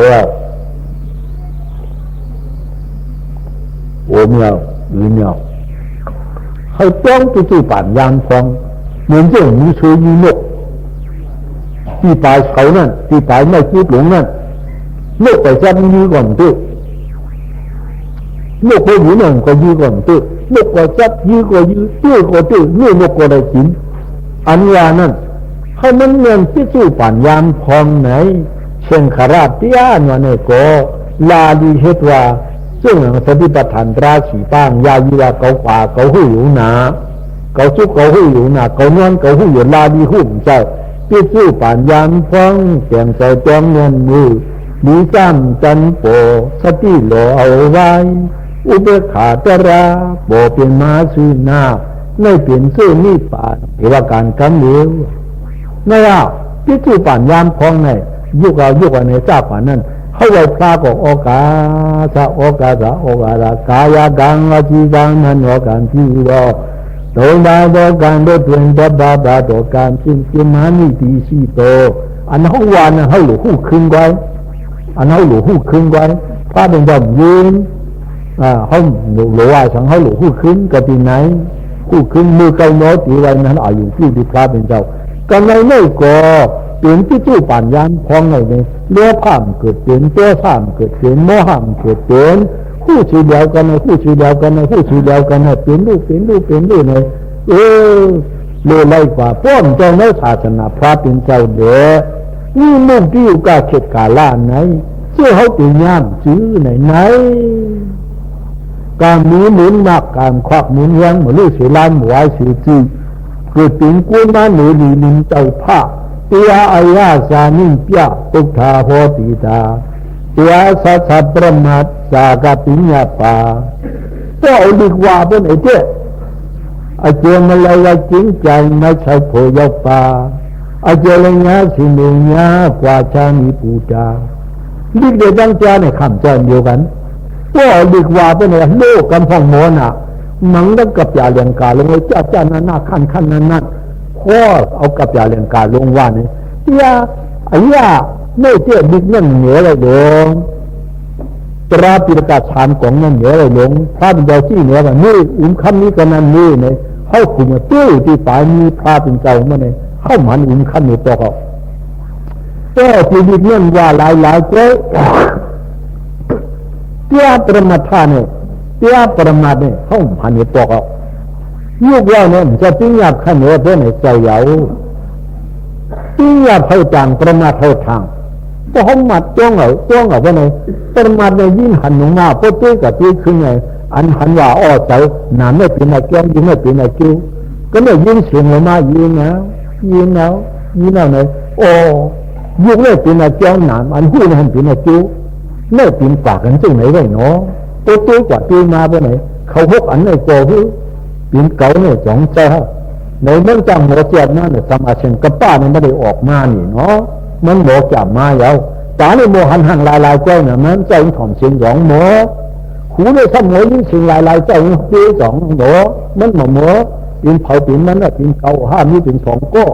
โอ้เมียวยืนเอาให้ต้องจู่ๆป่านยางฟองเหมือนเจ้ามีเชือยีนกที่ปลายเขานั่นที่ปลายไม่คิดหลงนั่นนกไปจับยื้อก่อนตื้อนกก็อยู่นั่นก็ยื้อก่อนตื้อนกก็จับยื้อก็ยื้อตื้อก็ตื้อนี่นกก็ได้กินอันยานั่นให้มันเงินจู่ๆป่านยางฟองไหนเช่นขราบเตี้ยนวลเนี่ยก็ลาดีเฮ็ดว่าซึ่งปฏิบัติธรรมราศีป้างยายีว่าเกาป่าเกาหูอยู่หนาเกาจุกเกาหูอยู่หนาเกานอนเกาหูอยู่ลาดีหุ่มเจ้าพิจูป่านยามฟังเสียงใจจอมเงินมือดีจ้ำจันโปสติโลเอาไว้อุเบกขาตราโปเป็นมาซื้อหน้าไม่เปลี่ยนซื้อนี่ป่านเกี่ยวกับการกำเนิดนี่อ่ะพิจูป่านยามฟังในยุกเอาในทราบป่านนั้นเขาไว้พระก็โอกาสกายกังวจีกังนั้นโอกาสที่รอโดยบาดการโดยเปลี่ยนบาดการสิ่งมานิตีสีโตอันเขาวานเขาหลุดหูขึ้นไว้อันเขาหลุดหูขึ้นไว้พระเป็นเจ้ายืนเขาหลุดว่าสังเขาหลุดหูขึ้นก็ที่ไหนหูขึ้นมือเกาโน้ตตีไว้นั้นอายุที่พระเป็นเจ้ากันในไม่ก็เปลี่ยนที่จู่ป่านยานพองไงเนี่ยเลี้ยวข้ามเกิดเปลี่ยนตัวข้ามเกิดเปลี่ยนโมหัมเกิดเปลี่ยนคู่ชีเดียวกันนะคู่ชีเดียวกันนะคู่ชีเดียวกันนะเปลี่ยนรูปเนี่ยเลื่อยไล่กว่าป้อมเจ้าในศาสนาพระเป็นเจ้าเด้อนี่ลูกที่อยู่กับเขตกาลาไหนเชื่อเขาตีย่ามจื้อไหนการมีหมุนมากการควักหมุนยังเหมือนลูกเสือลานหมวยเสือจีเกิดถึงกุนมาหนูลีนินเจ้าผ้าเตียอายาสานิเปียตุกาโหติตาเตียสัสปรมัตสากปิญญาปาก็เอาดีกว่าเป็นไอ้เจ้าอาเจมาลายจริงใจไม่ใช่โผยปาอาเจริญาสิเนียกว่าชามีปูจาดิเดตั้งใจในคำเจ้าเดียวกันก็เอาดีกว่าเป็นไอ้โลกกำพองโมน่ะมังดักกับยาเลียงกาลงไว้จ้านั่นขั้นนั้นข้อเอากับยาเลียงกาลงว่าเนี่ยไม่เจ้าดิกนั่นเหนือเลยลงตราปิฎกชานของนั่นเหนือเลยลงพระเป็นเจ้าที่เหนือว่านี่คำนี้ก็นั่นนี่เนี่ยเข้าขุมตู้ที่ปลายมีพระเป็นเจ้ามาเนี่ยเข้ามันคำนี้ตัวเขาก็ที่ดิกนั่นว่าหลายเจ้าเจ้าประมาทเนี่ยเจ้าประมาทเนี่ยเข้ามันนี้ตัวเขายุคเราเนี่ยจะปิ้งยาขันเหนือเพื่อในใจเยาปิ้งยาเท่าจางประมาทเท่าทางก็ห้องมัดจ้องเอาว่าไงประมาทในยิ่งหันลงมาพอตื้อกับตื้อขึ้นไงอันหันว่าอ้อเจ้าหนาไม่เป็นอะไรแก้มยิ่งไม่เป็นอะไรกิ้วก็เนี่ยยิ่งเสียงลงมายิงแล้วเนี่ยโอ้ยุคเนี่ยเป็นอะไรแก้มหนามอันหู้เนี่ยเป็นอะไรกิ้วเนี่ยเป็นปากกันจึงไหนไว้เนาะพอตื้อกว่าตื้อมาว่าไงเขาหกอันในโกหูเป็นเก่าเนี่ยสองใจฮะ ในเมืองจังหมอเจ็บนั่นเนี่ยสมาชิกกับป้าเนี่ยไม่ได้ออกมานี่เนาะมันหมอจับมาเยาตาในโมหันหันลายๆเจ้าเนี่ยมันใจถ่อมเสียงหยองหมอหูในถ้าหมอยิ่งเสียงลายๆเจ้าปีสองหมอมันหมอยินเผาปีนมันน่ะปีนเก่าห้ามีเป็นสองก็